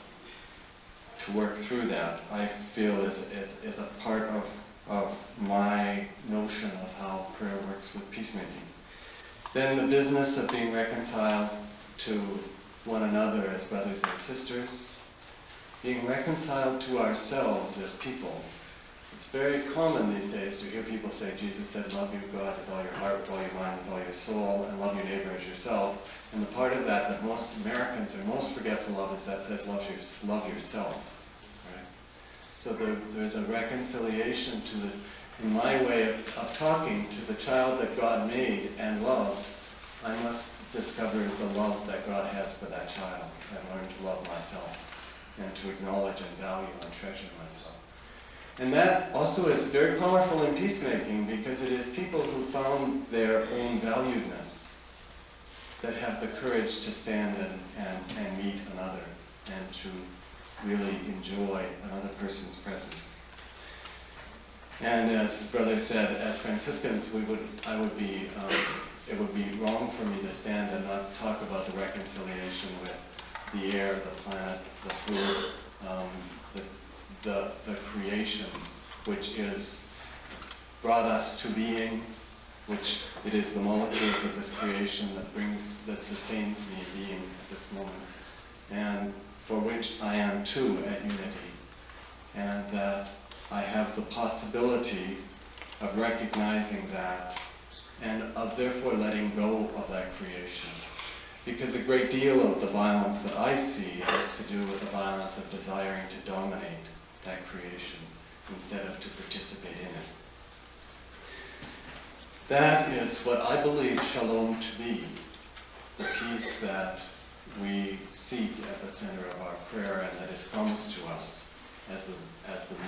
to work through that, I feel is a part of my notion of how prayer works with peacemaking. Then the business of being reconciled to one another as brothers and sisters, being reconciled to ourselves as people. It's very common these days to hear people say, Jesus said, love you God with all your heart, with all your mind, with all your soul, and love your neighbor as yourself. And the part of that most Americans are most forgetful of is that says, love yourself. Right? So there's a reconciliation to in my way of talking to the child that God made and loved, I must discover the love that God has for that child and learn to love myself and to acknowledge and value and treasure myself. And that also is very powerful in peacemaking, because it is people who found their own valuedness that have the courage to stand and meet another and to really enjoy another person's presence. And as Brother said, as Franciscans, it would be wrong for me to stand and not talk about the reconciliation with the air, the planet, the food, the creation, which is brought us to being, which it is the molecules of this creation that sustains me being at this moment, and for which I am too at unity, and that I have the possibility of recognizing that and of therefore letting go of that creation. Because a great deal of the violence that I see has to do with the violence of desiring to dominate that creation instead of to participate in it. That is what I believe shalom to be, the peace that we seek at the center of our prayer and that is promised to us as the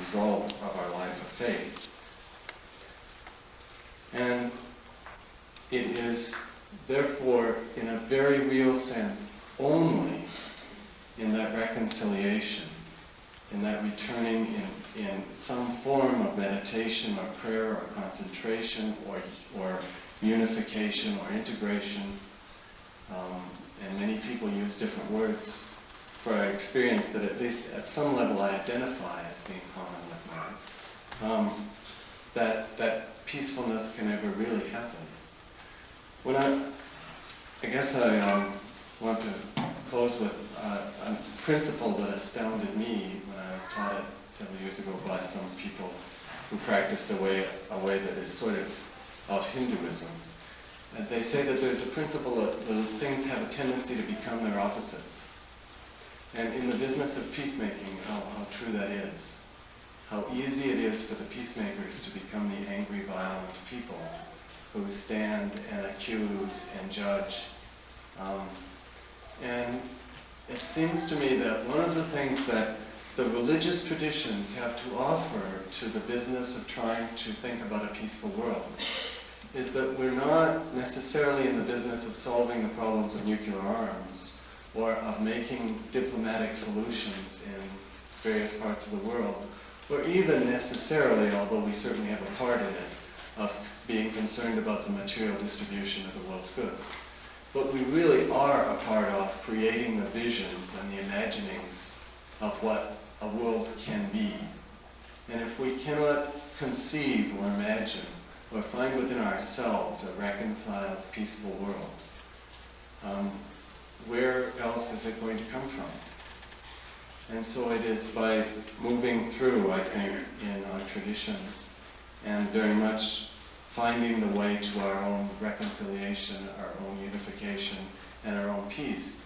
result of our life of faith. And it is therefore, in a very real sense, only in that reconciliation, in that returning in some form of meditation or prayer or concentration or unification or integration, and many people use different words for our experience that at least at some level I identify as being common with mine, that peacefulness can ever really happen. When I guess I want to close with a principle that astounded me when I was taught it several years ago by some people who practiced a way that is sort of of Hinduism. And they say that there's a principle that things have a tendency to become their opposites. And in the business of peacemaking, how true that is. How easy it is for the peacemakers to become the angry, violent people who stand and accuse and judge. And it seems to me that one of the things that the religious traditions have to offer to the business of trying to think about a peaceful world is that we're not necessarily in the business of solving the problems of nuclear arms or of making diplomatic solutions in various parts of the world, or even necessarily, although we certainly have a part in it, of being concerned about the material distribution of the world's goods. But we really are a part of creating the visions and the imaginings of what a world can be. And if we cannot conceive or imagine or find within ourselves a reconciled, peaceful world, where else is it going to come from? And so it is by moving through, I think, in our traditions and very much finding the way to our own reconciliation, our own unification, and our own peace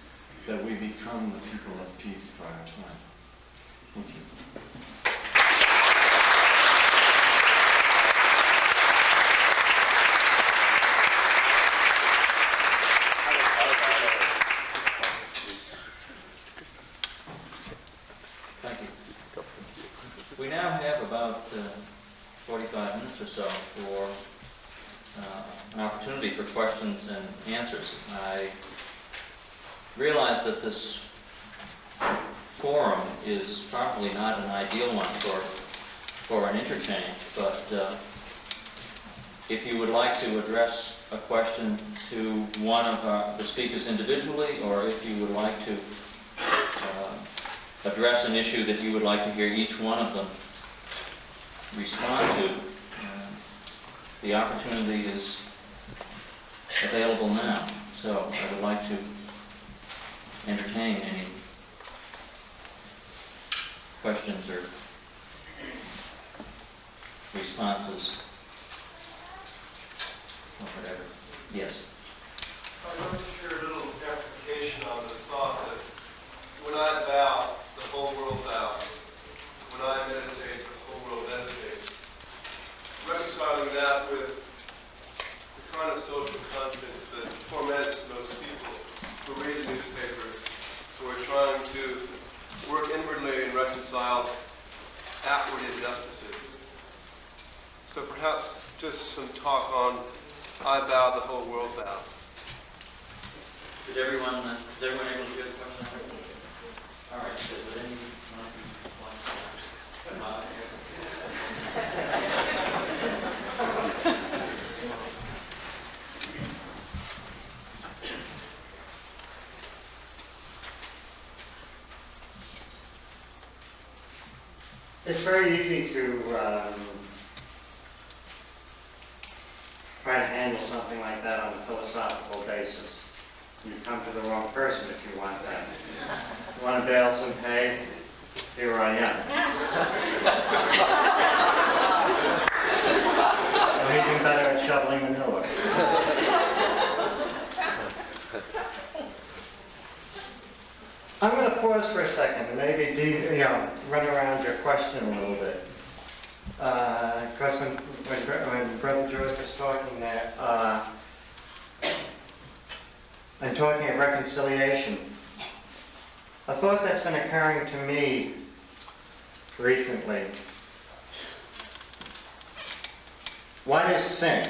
that we become the people of peace for our time. Thank you. Thank you. We now have about 45 minutes or so for an opportunity for questions and answers. I realize that this forum is probably not an ideal one for an interchange, but if you would like to address a question to one of the speakers individually, or if you would like to address an issue that you would like to hear each one of them respond to, the opportunity is available now. So I would like to entertain any questions or responses or whatever. Yes. I'd like to share a little clarification on the thought that when I bow, the whole world bows. When I meditate, the whole world meditates. Reconciling that with the kind of social conscience that torments most people who read the newspapers, who are trying to work inwardly and reconcile outward injustices. So perhaps just some talk on I bow, the whole world bows. Did everyone able to hear the question? All right. So would anyone It's very easy to try to handle something like that on a philosophical basis. You come to the wrong person if you want that. You want to bale some hay? Here I am. I'm even better at shoveling manure. I'm going to pause for a second and maybe run around your question a little bit. Because when Brother George was talking there, and talking of reconciliation, a thought that's been occurring to me recently. What is sin?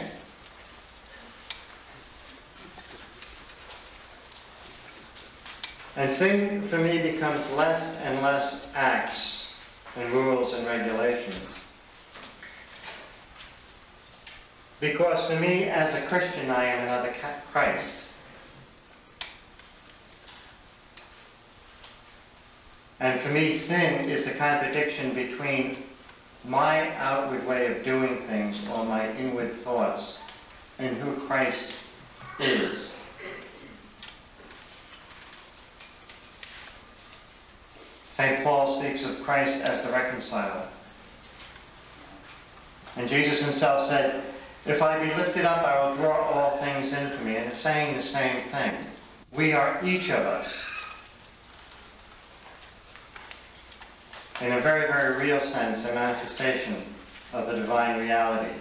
And sin for me becomes less and less acts and rules and regulations. Because for me, as a Christian, I am another Christ. And for me, sin is the contradiction between my outward way of doing things or my inward thoughts and who Christ is. St. Paul speaks of Christ as the reconciler. And Jesus himself said, If I be lifted up, I will draw all things into me. And it's saying the same thing. We are each of us, in a very, very real sense, a manifestation of the divine reality.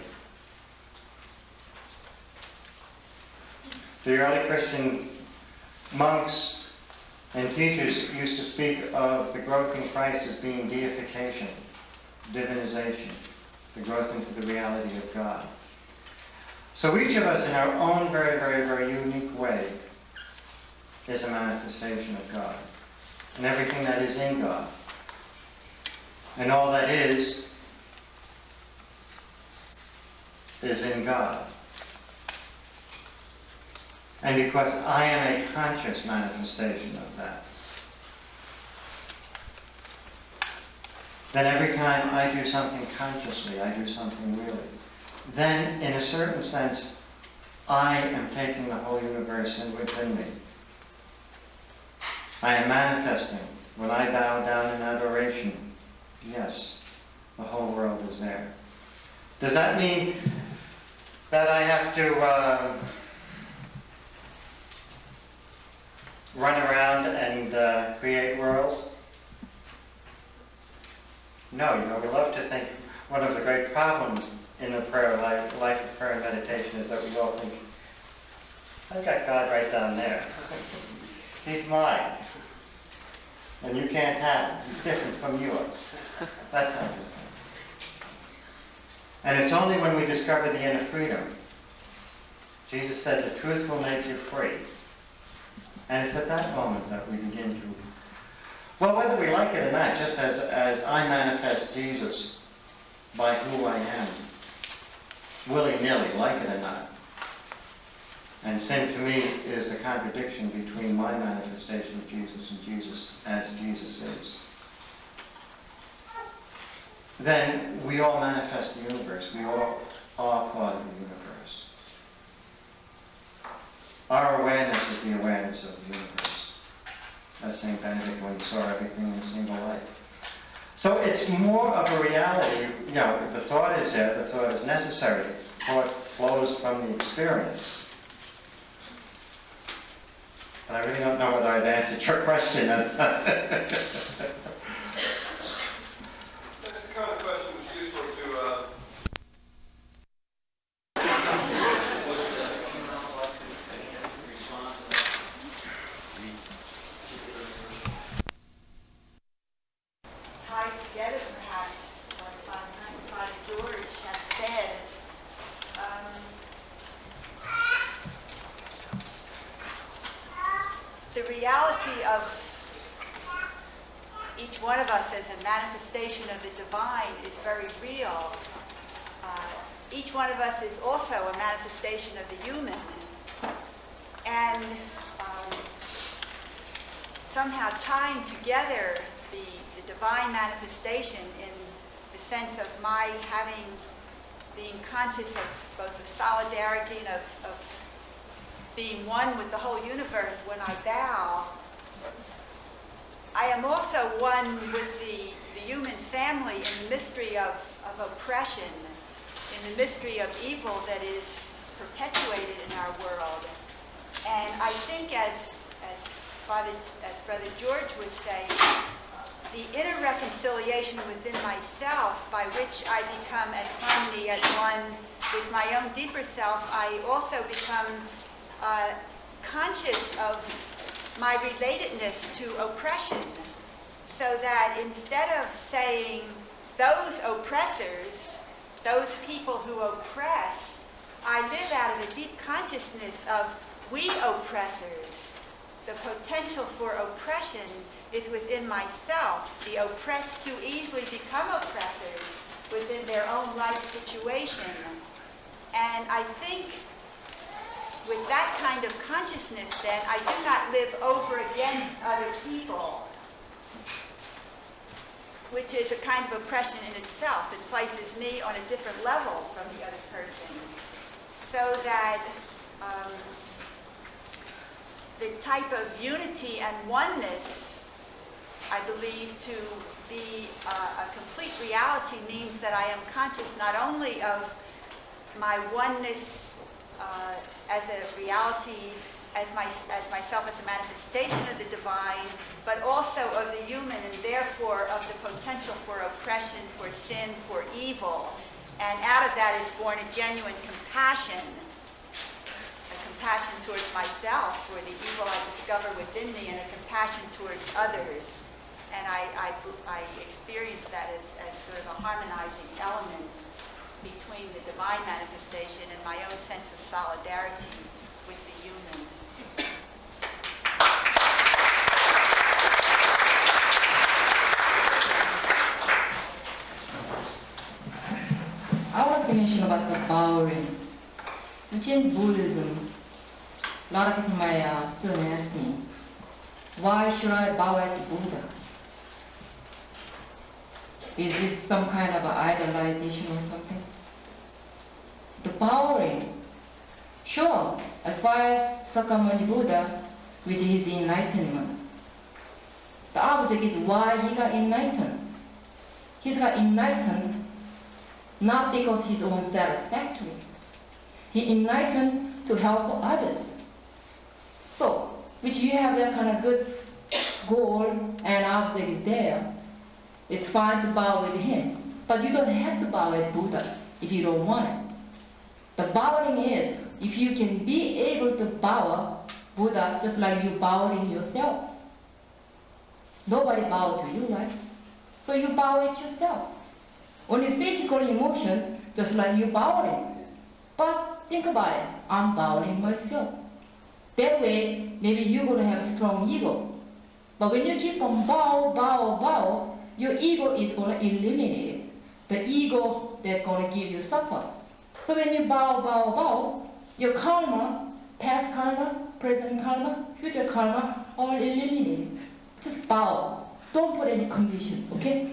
The early Christian monks and teachers used to speak of the growth in Christ as being deification, divinization, the growth into the reality of God. So each of us in our own very, very, very unique way is a manifestation of God. And everything that is in God. And all that is in God. And because I am a conscious manifestation of that, then every time I do something consciously, I do something really. Then, in a certain sense, I am taking the whole universe in within me. I am manifesting. When I bow down in adoration, yes, the whole world is there. Does that mean that I have to run around and create worlds? No, we love to think one of the great problems in the prayer life of prayer and meditation is that we all think, I've got God right down there. He's mine. And you can't have him. He's different from yours. That kind of thing. And it's only when we discover the inner freedom. Jesus said, the truth will make you free. And it's at that moment that we begin to, well, whether we like it or not, just as I manifest Jesus by who I am, willy-nilly, like it or not. And sin to me is the contradiction between my manifestation of Jesus and Jesus as Jesus is. Then we all manifest the universe. We all are part of the universe. Our awareness is the awareness of the universe. As St. Benedict when he saw everything in a single light. So it's more of a reality. The thought is there, the thought is necessary. Thought flows from the experience. But I really don't know whether I've answered your question. That's the kind of question that's useful to tied together perhaps what Father George has said. The reality of each one of us as a manifestation of the divine is very real. Each one of us is also a manifestation of the human. And somehow tying together the divine manifestation in the sense of my being conscious of both of solidarity and of being one with the whole universe when I bow, I am also one with the human family in the mystery of oppression, in the mystery of evil that is perpetuated in our world. And I think as Brother George would say, the inner reconciliation within myself by which I become at harmony, at one with my own deeper self, I also become conscious of my relatedness to oppression, so that instead of saying those oppressors, those people who oppress, I live out of a deep consciousness of we oppressors. The potential for oppression is within myself. The oppressed too easily become oppressors within their own life situation. And I think with that kind of consciousness, then, I do not live over against other people, which is a kind of oppression in itself. It places me on a different level from the other person. So that the type of unity and oneness, I believe, to be a complete reality means that I am conscious not only of my oneness as a reality, as myself as a manifestation of the divine, but also of the human, and therefore of the potential for oppression, for sin, for evil. And out of that is born a genuine compassion, a compassion towards myself for the evil I discover within me, and a compassion towards others. And I experience that as sort of a harmonizing element between the divine manifestation and my own sense of solidarity with the human. I want to mention about the bowing, which in Buddhism, a lot of people, my students ask me, why should I bow at Buddha? Is this some kind of idolization or something? The bowing, sure, as far as Sakamuni Buddha, which is enlightenment. The object is why he got enlightened. He got enlightened not because his own satisfactory. He enlightened to help others. So, which you have that kind of good goal and object is there, it's fine to bow with him. But you don't have to bow at Buddha if you don't want it. The bowing is, if you can be able to bow Buddha just like you bowing yourself. Nobody bow to you, right? So you bow at yourself. Only physical emotion, just like you bowing. But think about it, I'm bowing myself. That way, maybe you're going to have a strong ego. But when you keep on bow, your ego is going to eliminate it. The ego that's going to give you suffer. So when you bow, your karma, past karma, present karma, future karma, all eliminated. Just bow. Don't put any conditions, okay?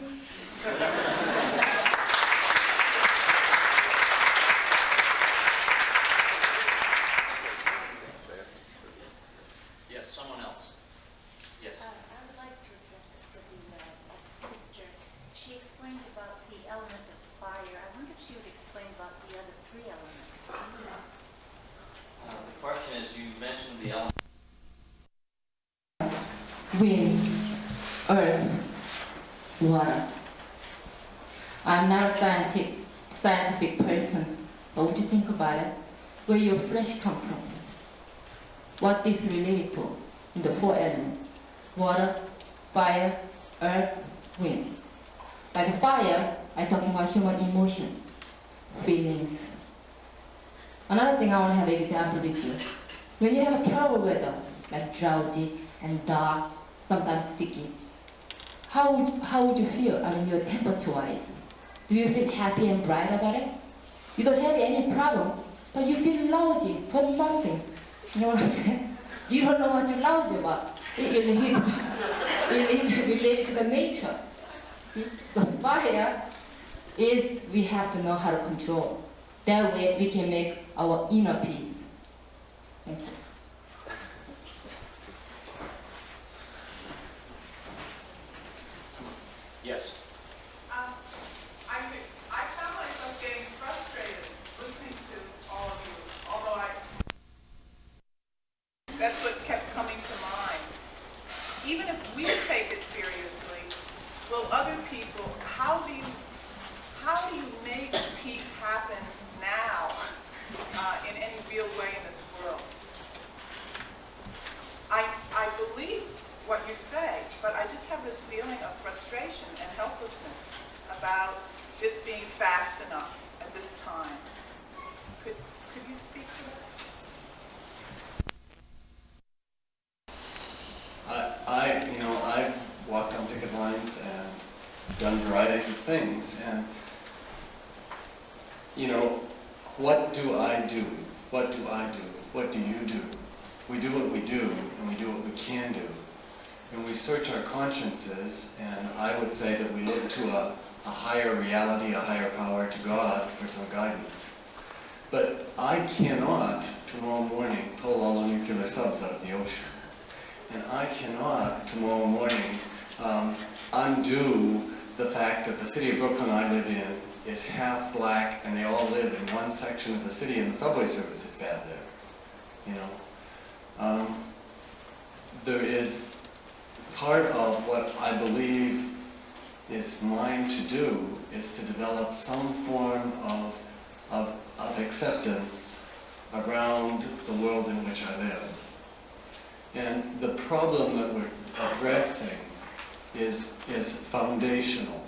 Yes, someone else. Yes. I would like to address it for the sister. She explained about the element of fire. I wonder if she would explain about the other three elements. The question is, you mentioned the element. Wind, earth, water. I'm not a scientific person, but would you think about it? Where your flesh come from? What this related to in the four elements? Water, fire, earth, wind. Like fire, I'm talking about human emotion, feelings. Another thing I want to have an example with you. When you have a terrible weather, like drowsy and dark, sometimes sticky, how would you feel? I mean, your temperature-wise. Do you feel happy and bright about it? You don't have any problem, but you feel lousy for nothing. You know what I'm saying? You don't know what you're lousy about. It relates to the nature. See? The fire is we have to know how to control. That way we can make our inner peace. Thank you. Yes. I found myself getting frustrated listening to all of you, although that's what kept coming to mind. Even if we take it seriously, will other people, how do you make peace happen now in any real way in this world? I believe what you say, but I just have this feeling of frustration and helplessness about this being fast enough at this time. Could you speak to that? I've walked on picket lines and done varieties of things, and what do I do? What do I do? What do you do? We do what we do, and we do what we can do. And we search our consciences, and I would say that we look to a higher reality, a higher power, to God for some guidance. But I cannot, tomorrow morning, pull all the nuclear subs out of the ocean. And I cannot, tomorrow morning, undo the fact that the city of Brooklyn I live in is half black and they all live in one section of the city and the subway service is bad there, you know. There is part of what I believe is mine to do is to develop some form of acceptance around the world in which I live. And the problem that we're addressing is foundational.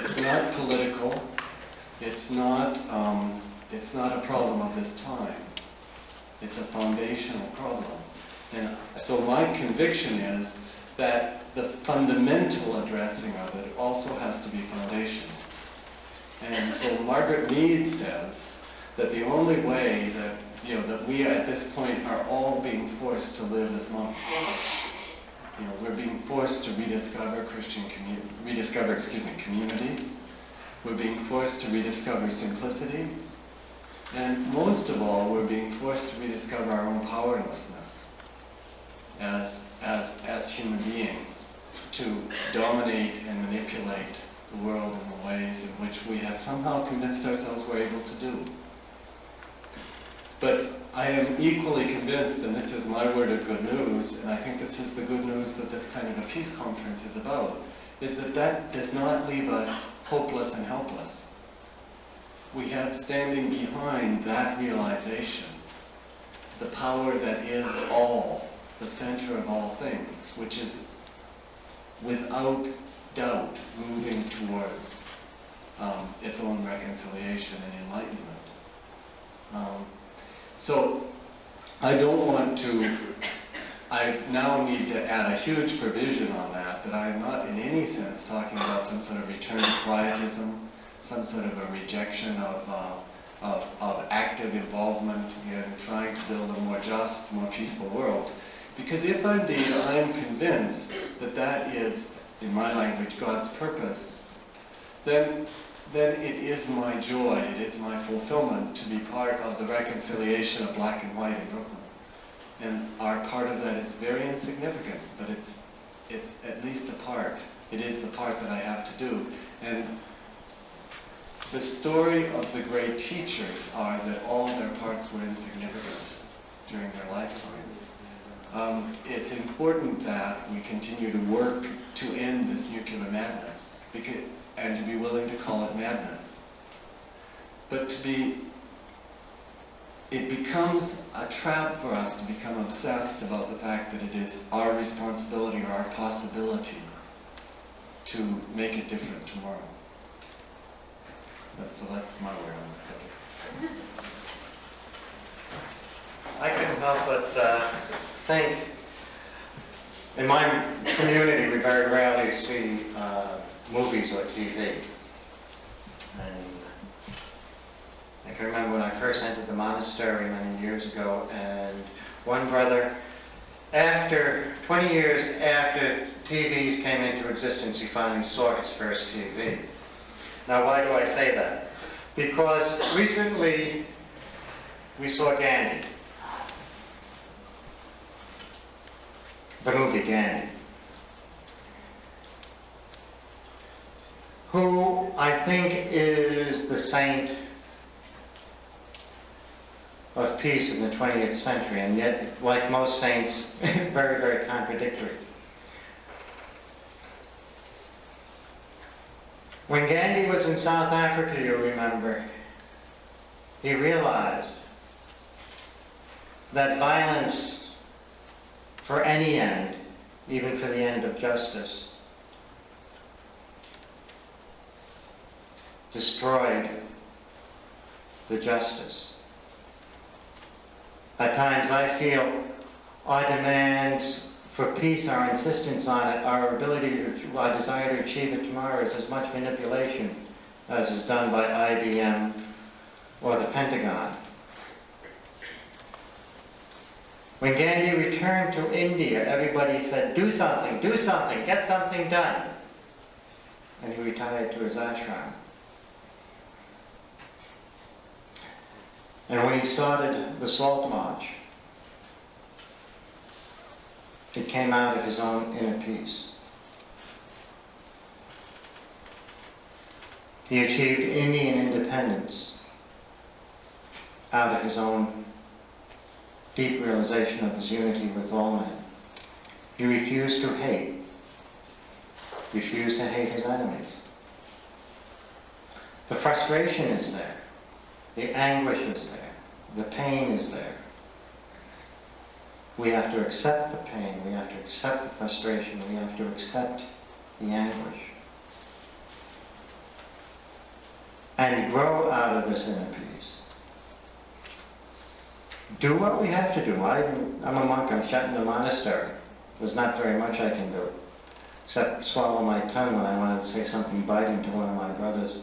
It's not political. It's not a problem of this time. It's a foundational problem. And so my conviction is that the fundamental addressing of it also has to be foundational. And so Margaret Mead says that the only way that, you know, that we at this point are all being forced to live as monks. You know, we're being forced to rediscover community. We're being forced to rediscover simplicity. And most of all, we're being forced to rediscover our own powerlessness as human beings to dominate and manipulate the world in the ways in which we have somehow convinced ourselves we're able to do. But I am equally convinced, and this is my word of good news, and I think this is the good news that this kind of a peace conference is about, is that that does not leave us hopeless and helpless. We have standing behind that realization the power that is all, the center of all things, which is without doubt moving towards its own reconciliation and enlightenment. So I don't want to, I now need to add a huge provision on that I am not in any sense talking about some sort of return to quietism, some sort of a rejection of active involvement in trying to build a more just, more peaceful world. Because if indeed I'm convinced that that is, in my language, God's purpose, then it is my joy, it is my fulfillment to be part of the reconciliation of black and white in Brooklyn. And our part of that is very insignificant, but it's at least a part. It is the part that I have to do. And the story of the great teachers are that all their parts were insignificant during their lifetimes. It's important that we continue to work to end this nuclear madness, and to be willing to call it madness. But it becomes a trap for us to become obsessed about the fact that it is our responsibility or our possibility to make it different tomorrow. So that's my word on that subject. I couldn't help but think, in my community we very rarely see movies or TV. And I can remember when I first entered the monastery many years ago, and one brother, after 20 years after TVs came into existence, he finally saw his first TV. Now, why do I say that? Because recently we saw Gandhi, the movie Gandhi, who I think is the saint of peace in the 20th century, and yet, like most saints, very, very contradictory. When Gandhi was in South Africa, you remember, he realized that violence for any end, even for the end of justice, destroyed the justice. At times I feel our demands for peace, our insistence on it, our ability, our desire to achieve it tomorrow is as much manipulation as is done by IBM or the Pentagon. When Gandhi returned to India, everybody said, do something, get something done. And he retired to his ashram. And when he started the Salt March, it came out of his own inner peace. He achieved Indian independence out of his own deep realization of his unity with all men. He refused to hate his enemies. The frustration is there. The anguish is there. The pain is there. We have to accept the pain. We have to accept the frustration. We have to accept the anguish. And grow out of this inner peace. Do what we have to do. I'm a monk. I'm shut in a monastery. There's not very much I can do, except swallow my tongue when I want to say something biting to one of my brothers.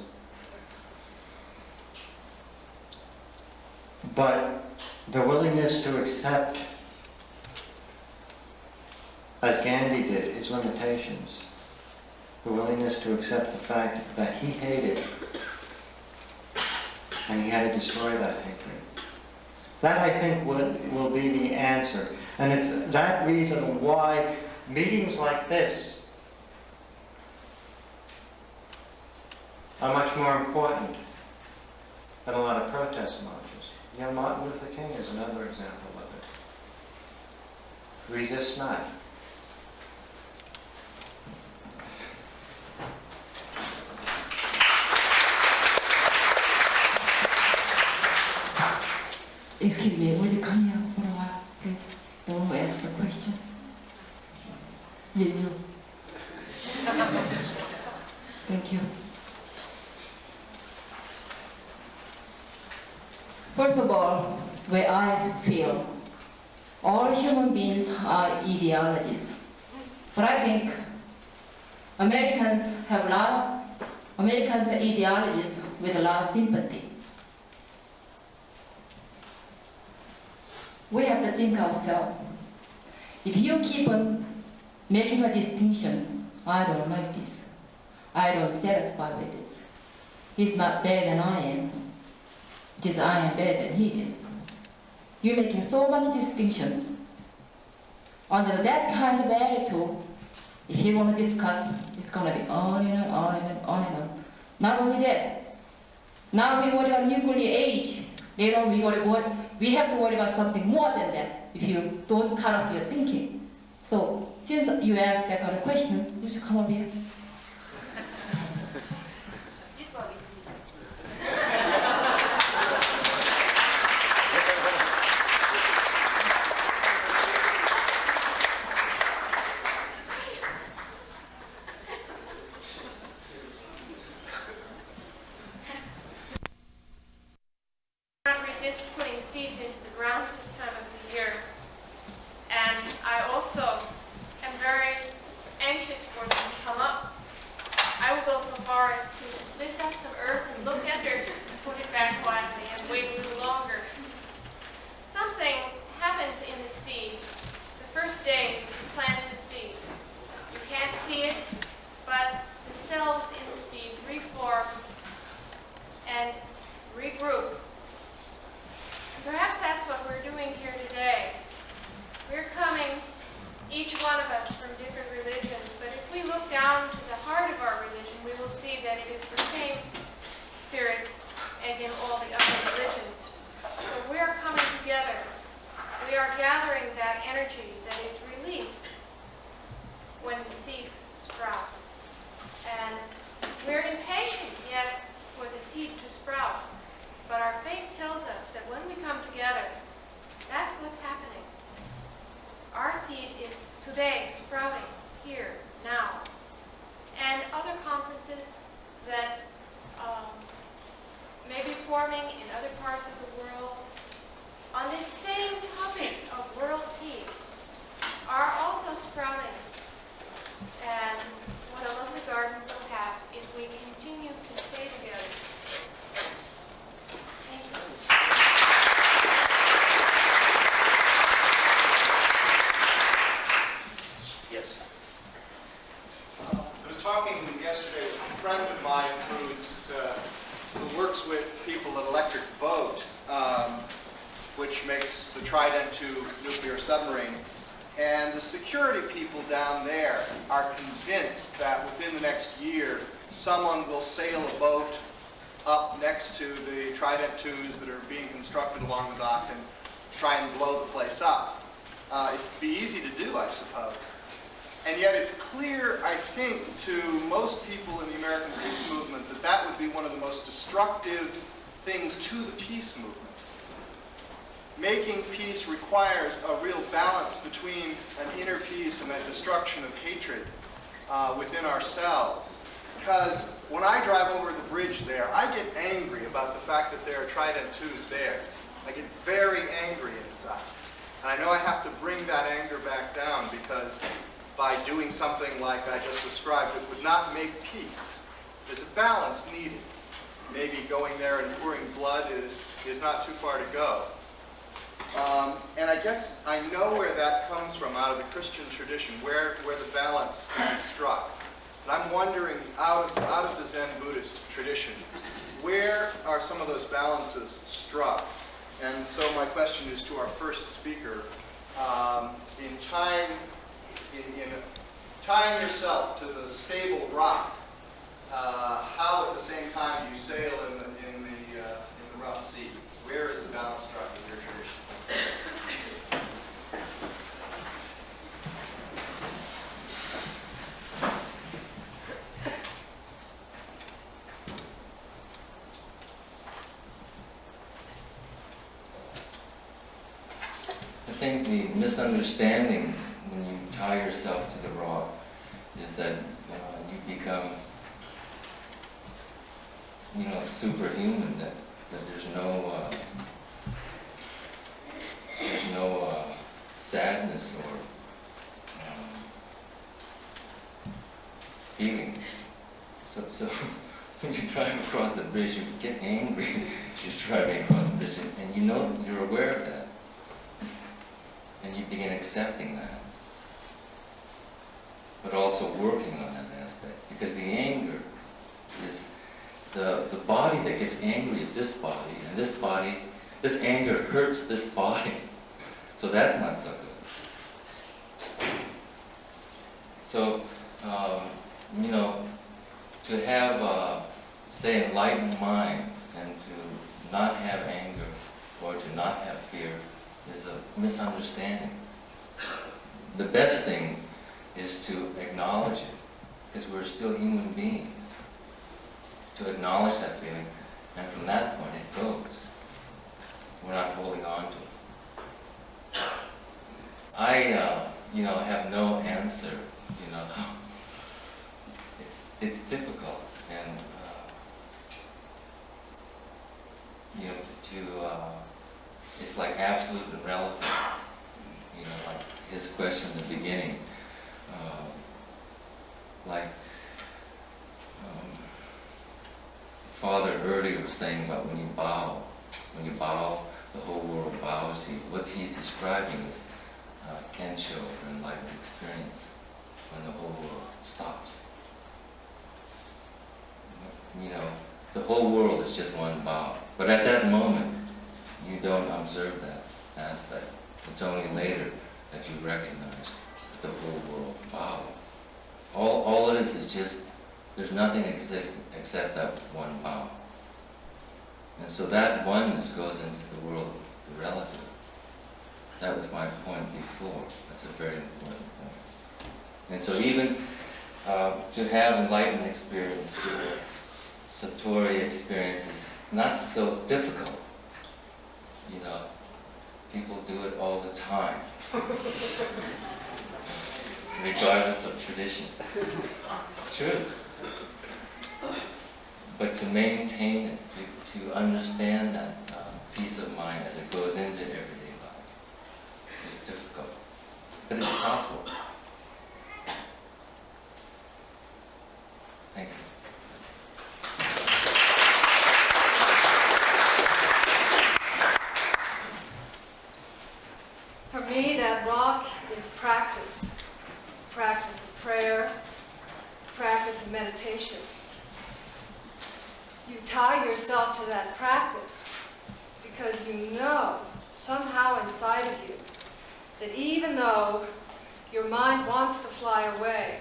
But the willingness to accept, as Gandhi did, his limitations, the willingness to accept the fact that he hated and he had to destroy that hatred. That, I think, will be the answer. And it's that reason why meetings like this are much more important than a lot of protest marches. You know, Martin Luther King is another example of it. Resist not. Excuse me, would you come here for a while, please? Don't ask the question. You. Thank you. First of all, where I feel all human beings are ideologies. But I think Americans have Americans are ideologies with a lot of sympathy. We have to think ourselves. If you keep on making a distinction, I don't like this, I don't satisfy with this, he's not better than I am, just I am better than he is. You're making so much distinction. Under that kind of attitude, if you want to discuss, it's going to be on and on and on and on. Not only that, now we worry about nuclear age. Later on we have to worry about something more than that if you don't cut off your thinking. So since you asked that kind of question, you should come over here. Resist putting seeds into the ground this time of the year. And I also am very anxious for them to come up. I will go so far as to lift up some earth and look at it and put it back quietly and wait a little longer. Something happens in the seed the first day you plant the seed. You can't see it, but the cells in the seed reform and regroup. Perhaps that's what we're doing here today. We're coming, each one of us, from different religions, but if we look down to the heart of our religion, we will see that it is the same spirit as in all the other religions. So we are coming together. We are gathering that energy that is released when the seed sprouts. And we're impatient, yes, for the seed to sprout. But our faith tells us that when we come together, that's what's happening. Our seed is today sprouting here, now. And other conferences that may be forming in other parts of the world on this same topic of world peace are also sprouting. And what a lovely garden we'll have if we continue to stay together. Talking yesterday with a friend of mine who works with people at Electric Boat, which makes the Trident II nuclear submarine. And the security people down there are convinced that within the next year, someone will sail a boat up next to the Trident IIs that are being constructed along the dock and try and blow the place up. It'd be easy to do, I suppose. And yet it's clear, I think, to most people in the American peace movement that that would be one of the most destructive things to the peace movement. Making peace requires a real balance between an inner peace and that destruction of hatred within ourselves. Because when I drive over the bridge there, I get angry about the fact that there are Trident IIs there. I get very angry inside. And I know I have to bring that anger back down, because by doing something like I just described, it would not make peace. There's a balance needed. Maybe going there and pouring blood is not too far to go. And I guess I know where that comes from, out of the Christian tradition, where the balance can be struck. And I'm wondering, out of the Zen Buddhist tradition, where are some of those balances struck? And so my question is to our first speaker. In tying yourself to the stable rock, how at the same time do you sail in the rough seas? Where is the balance struck in your tradition? I think the misunderstanding when you tie yourself to the rock is that you become, superhuman. That there's no sadness or feeling. So when you're driving across the bridge, you get angry. You're driving across the bridge, and you're aware of that. And you begin accepting that, but also working on that aspect. Because the anger is, the body that gets angry is this body, and this anger hurts this body. So that's not so good. So, to have, say, enlightened mind and to not have anger or to not have fear is a misunderstanding. The best thing is to acknowledge it, because we're still human beings. To acknowledge that feeling, and from that point it goes. We're not holding on to it. I, have no answer. It's difficult, and it's like absolute and relative. Like his question in the beginning, Father earlier was saying about when you bow, the whole world bows to you. What he's describing is Kensho, or enlightened experience, when the whole world stops. The whole world is just one bow. But at that moment, you don't observe that aspect. It's only later that you recognize the whole world bow. All it is just, there's nothing exists except that one bow. And so that oneness goes into the world of the relative. That was my point before. That's a very important point. And so even to have enlightened experience, Satori experience is not so difficult. People do it all the time, regardless of tradition. It's true. But to maintain it, to understand that peace of mind as it goes into everyday life is difficult. But it's possible. Thank you. For me, that rock is practice. Practice of prayer, practice of meditation. You tie yourself to that practice because you know somehow inside of you that even though your mind wants to fly away,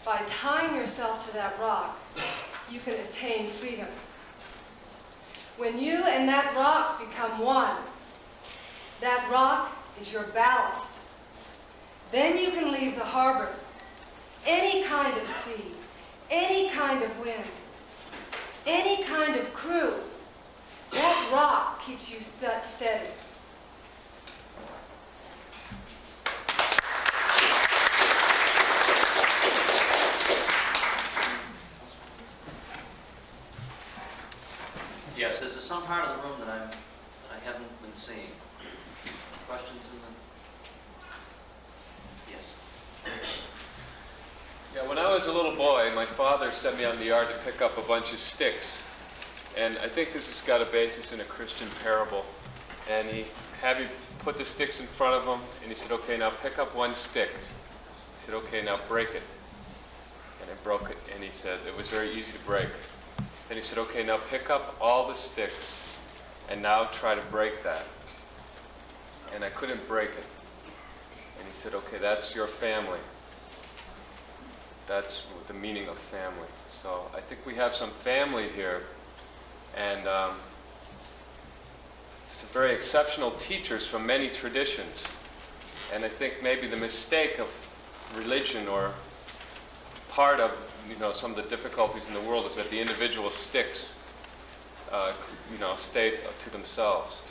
by tying yourself to that rock, you can attain freedom. When you and that rock become one, that rock is your ballast. Then you can leave the harbor, any kind of sea, any kind of wind, any kind of crew. That rock keeps you steady. Yes, is there some part of the room that I haven't been seeing? Questions in the... Yes. Yeah, when I was a little boy, my father sent me out in the yard to pick up a bunch of sticks. And I think this has got a basis in a Christian parable. And he had me put the sticks in front of him, and he said, okay, now pick up one stick. He said, okay, now break it. And I broke it, and he said, it was very easy to break. Then he said, okay, now pick up all the sticks, and now try to break that. And I couldn't break it. And he said, okay, that's your family. That's the meaning of family. So I think we have some family here, and some very exceptional teachers from many traditions. And I think maybe the mistake of religion, or part of some of the difficulties in the world, is that the individual sticks stay to themselves.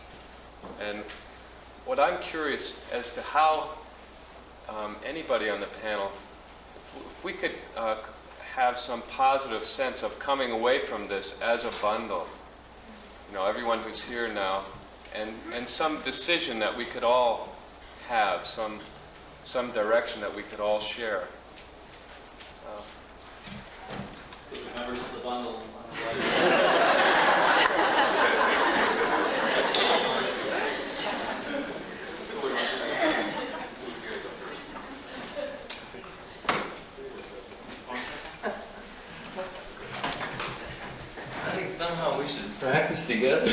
And what I'm curious as to how anybody on the panel, if we could have some positive sense of coming away from this as a bundle, everyone who's here now, and some decision that we could all have, some direction that we could all share. Members of the bundle. I think somehow we should practice together.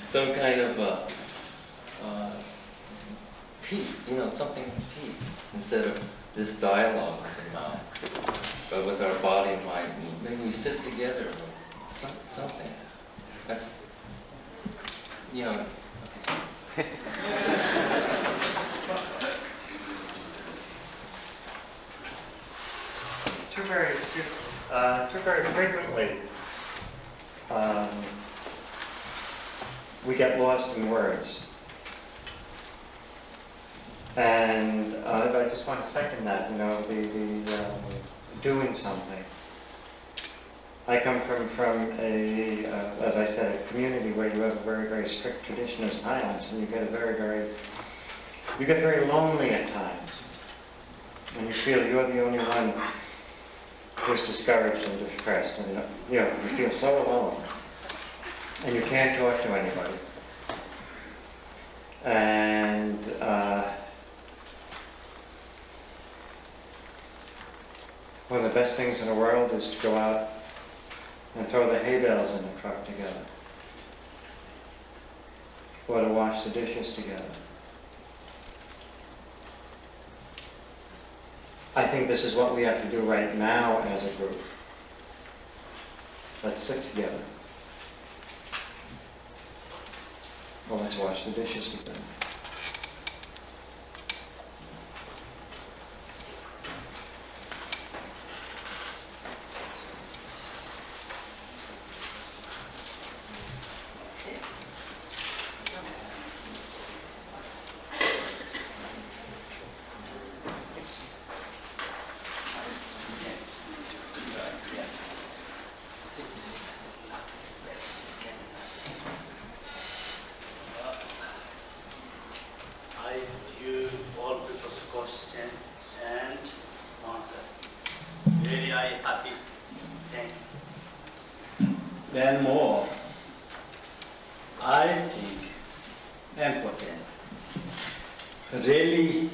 Some kind of peace, something peace, instead of this dialogue somehow. But with our body and mind, maybe we sit together, something. That's, okay. Too very frequently, we get lost in words. And I just want to second that, the doing something. I come from a, as I said, a community where you have a very, very strict tradition of silence, and you get very lonely at times. And you feel you're the only one who's discouraged and depressed, and you feel so alone. And you can't talk to anybody. And one of the best things in the world is to go out and throw the hay bales in the truck together, or to wash the dishes together. I think this is what we have to do right now as a group. Let's sit together. Well, let's wash the dishes together. Then more, I think important. Really,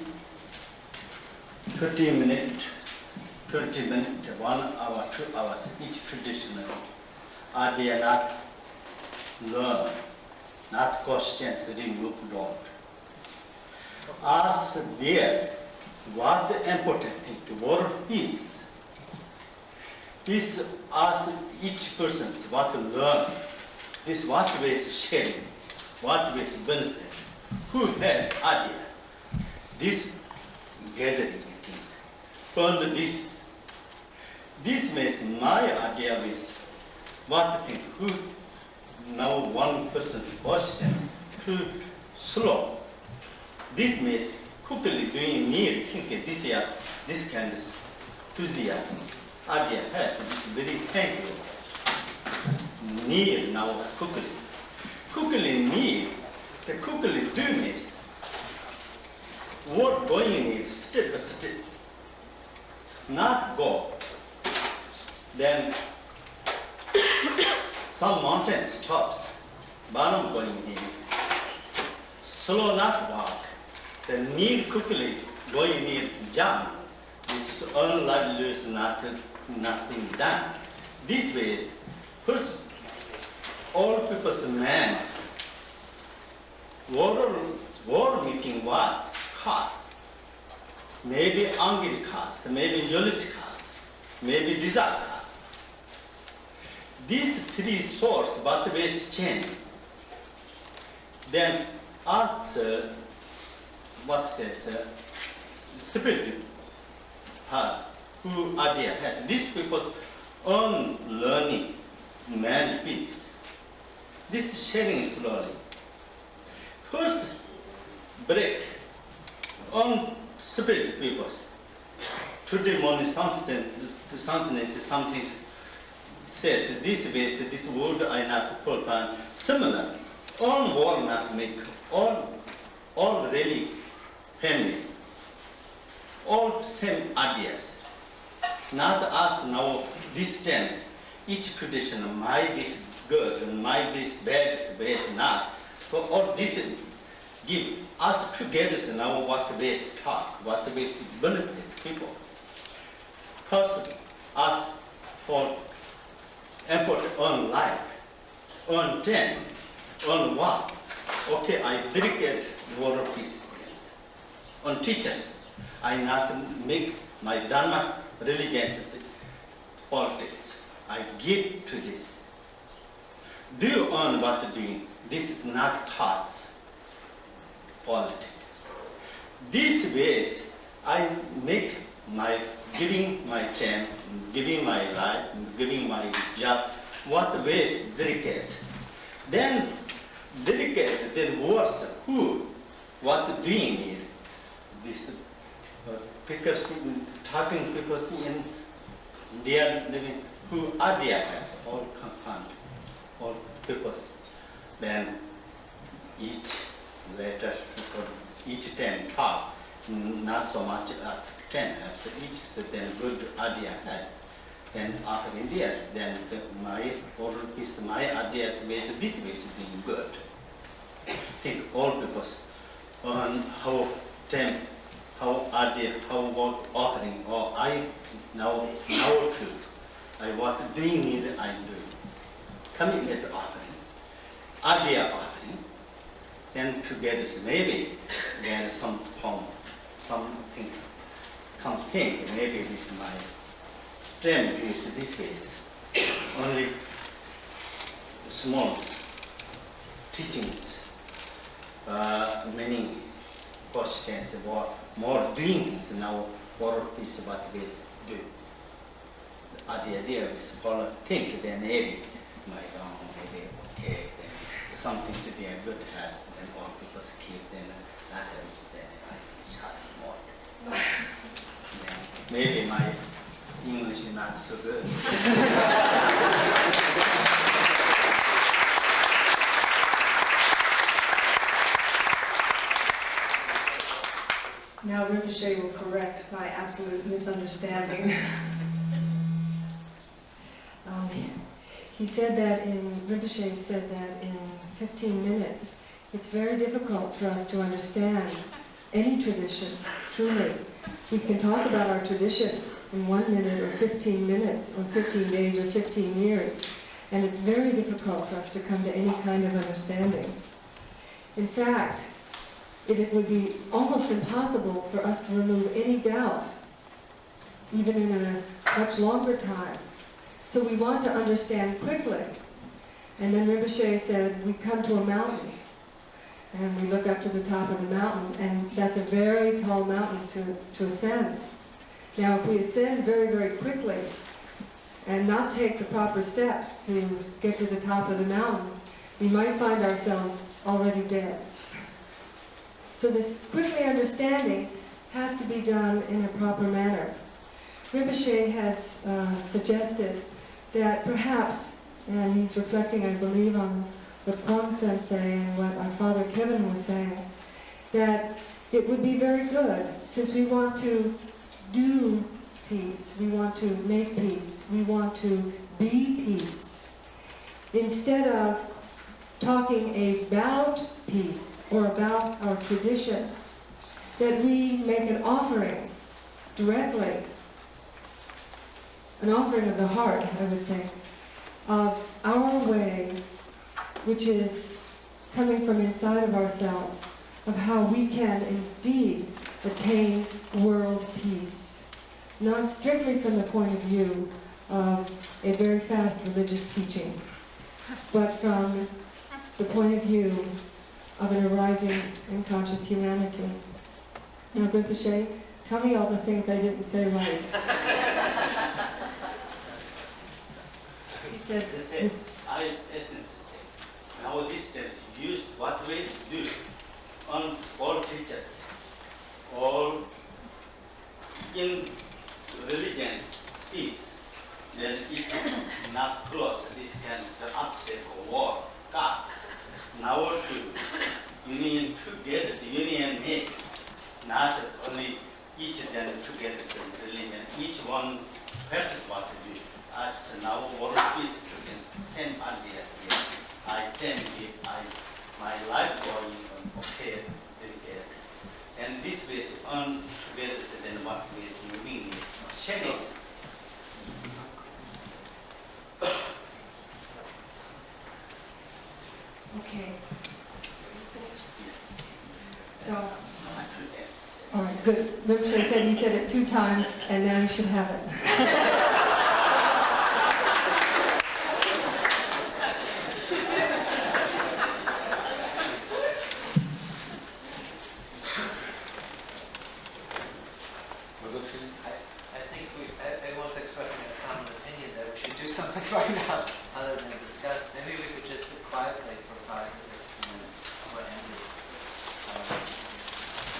15 minutes, 20 minutes, 1 hour, 2 hours, each traditional. I did not learn, not question, remove, don't. Ask there, what the important thing, the world is ask each person what to learn. This what ways sharing, what ways benefit, who has idea. This gathering meetings, and this makes my idea with what to think, who now one person question, who slow. This means quickly doing need thinking this year, this kind of enthusiasm, idea has this very thankful. Need now quickly. Quickly need, the quickly do means what going need step by step. Not go. Then some mountain stops, bottom going need. Slow not walk. The need quickly going need jump. This unlikely is nothing done. This way is first all people's man. War meeting what cost? Maybe angry cost, maybe jealousy cost, maybe desire cost. These three source but ways change. Then us what says spirit who idea has these people's own learning man peace. This sharing slowly. First break on spirit peoples. Today morning something says this way, this word I not put on similar. All war not make all really families, all same ideas. Not us now distance, each tradition, my this good, and my this bad, this not. So all this give us together now what ways talk, what ways benefit people. First, us for effort on life, on time, on what? Okay, I dedicate war of peace. On teachers, I not make my dharma religion politics. I give to this. Do on what doing. This is not cause politics. These ways I make my giving my time, giving my life, giving my job, what ways dedicate. Then dedicate, then worse, who, what doing need. This speakers, talking people in they are living, who idea has all confirmed, all peoples. Then each letter, each 10 talk, not so much as 10, as each then good idea has. Then after India, then my oral piece, my ideas ways, this way is being good. Think all peoples on how 10, how idea, how work authoring, or I now to, I what doing need I do. Coming at authoring, idea authoring, then together maybe then some poem, some things come think, maybe this is my trend is this way. Only small teachings, many questions, more doing things now, more is what we do. The idea is follow, think, then maybe my wrong, maybe okay, then some things they are good has, then all people keep, then that is, then I shut more. Then maybe my English is not so good. Now Rinpoche will correct my absolute misunderstanding. He said that Rinpoche said that in 15 minutes, it's very difficult for us to understand any tradition, truly. We can talk about our traditions in 1 minute or 15 minutes or 15 days or 15 years, and it's very difficult for us to come to any kind of understanding. In fact, it would be almost impossible for us to remove any doubt, even in a much longer time. So we want to understand quickly. And then Rinpoche said, we come to a mountain, and we look up to the top of the mountain, and that's a very tall mountain to ascend. Now, if we ascend very, very quickly, and not take the proper steps to get to the top of the mountain, we might find ourselves already dead. So this quickly understanding has to be done in a proper manner. Rinpoche has suggested that perhaps, and he's reflecting, I believe, on what Kwong Sensei and what our father Kevin was saying, that it would be very good, since we want to do peace, we want to make peace, we want to be peace, instead of talking about peace or about our traditions, that we make an offering directly, an offering of the heart, I would think, of our way, which is coming from inside of ourselves, of how we can indeed attain world peace. Not strictly from the point of view of a very fast religious teaching, but from the point of view of an arising and conscious humanity. Now, Rinpoche, tell me all the things I didn't say right. He said, I essence say, now this step use what way to do on all teachers, all in religion, peace, then it's not close, this kind of obstacle, war, God. Now to union together, the union makes, not only each of them together in religion, each one practice what to do. So now world peace together, 10 ideas here. I can give my life going on okay, together. And this way on together, then what way is moving, shadow. okay. So, all right, good. Rinpoche said he said it 2 times, and now you should have it. I think everyone's expressing a common opinion that we should do something right now other than discuss. Maybe we could just sit quietly for 5 minutes and then what ended.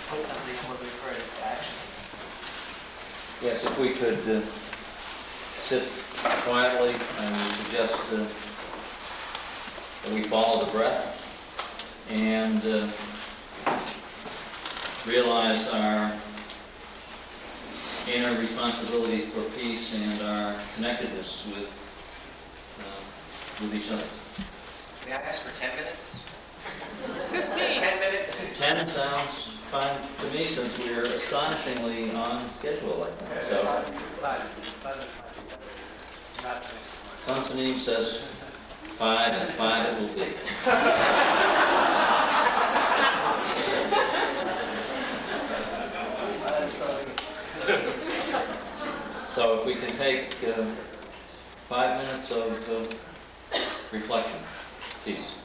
Put something more referred into action. Yes, if we could sit quietly, I would suggest that we follow the breath and realize our inner responsibility for peace and our connectedness with each other. May I ask for 10 minutes? 15. 10 minutes? 10 sounds fine to me, since we're astonishingly on schedule like that. So, Constantine says 5, and 5 it will be. So if we can take 5 minutes of reflection, peace.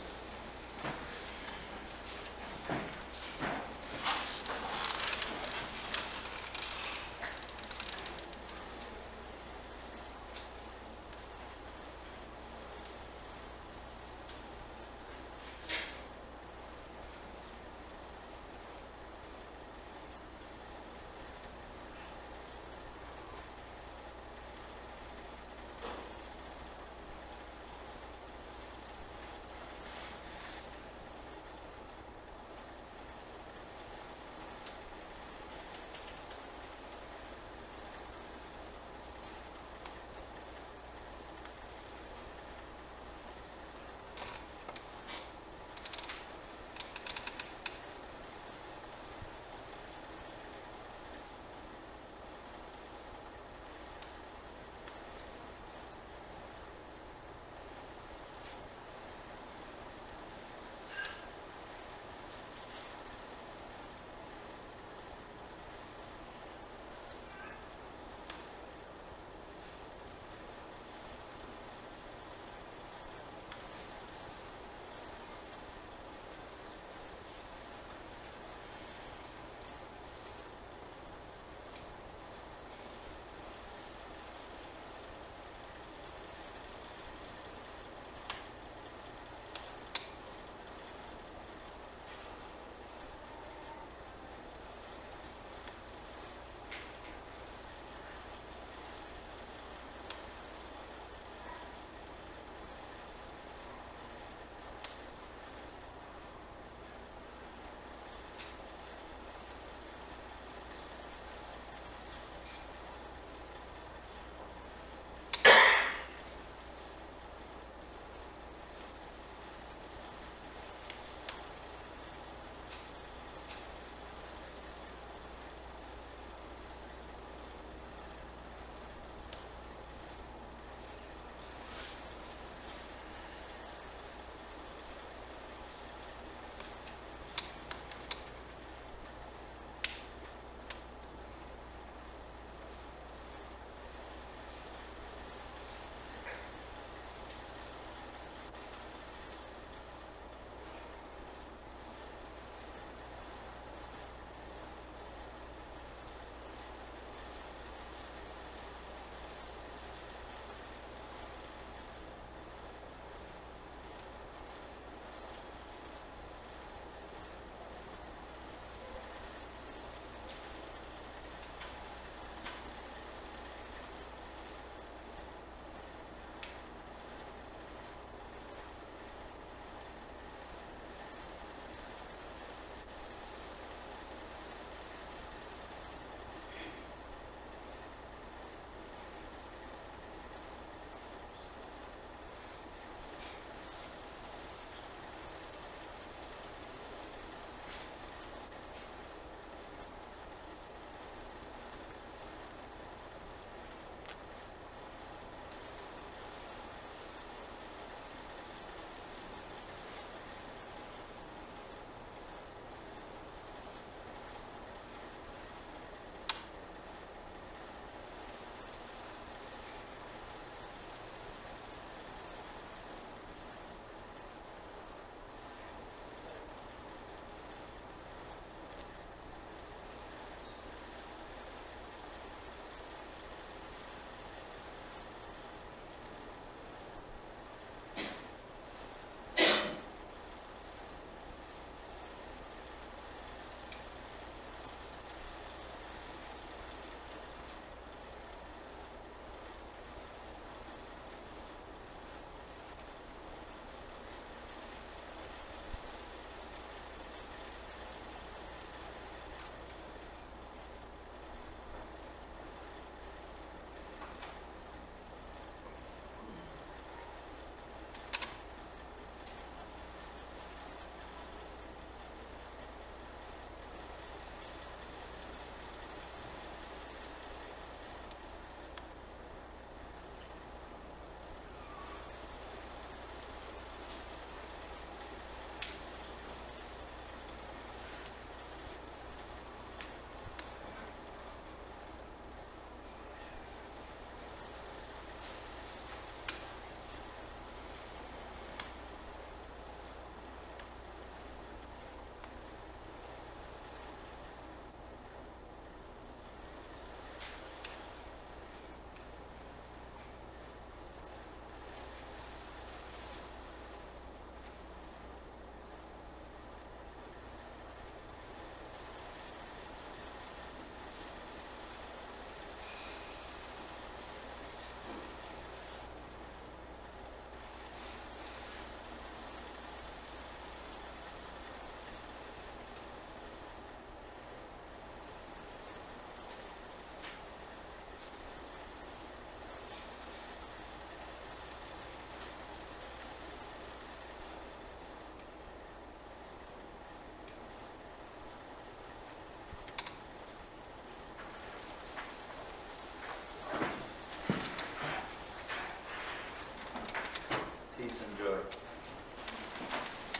peace and joy.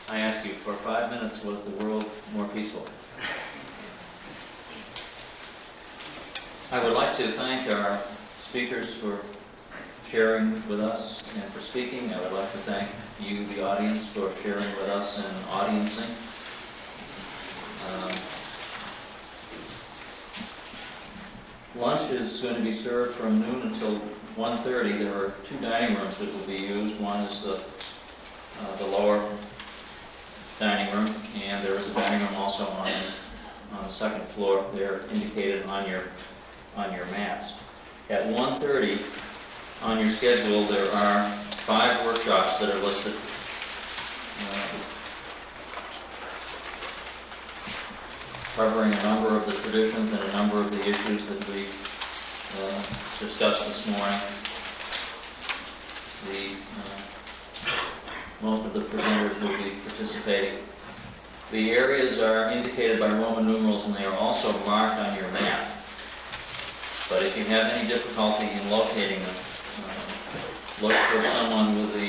I ask you, for 5 minutes, was the world more peaceful? I would like to thank our speakers for sharing with us and for speaking. I would like to thank you, the audience, for sharing with us and audiencing. Lunch is going to be served from noon until 1:30. There are 2 dining rooms that will be used. One is the lower dining room, and there is a dining room also on the second floor. They're indicated on your maps. At 1:30 on your schedule, there are 5 workshops that are listed. Covering a number of the traditions and a number of the issues that we discussed this morning. Most of the presenters will be participating. The areas are indicated by Roman numerals, and they are also marked on your map. But if you have any difficulty in locating them, look for someone with the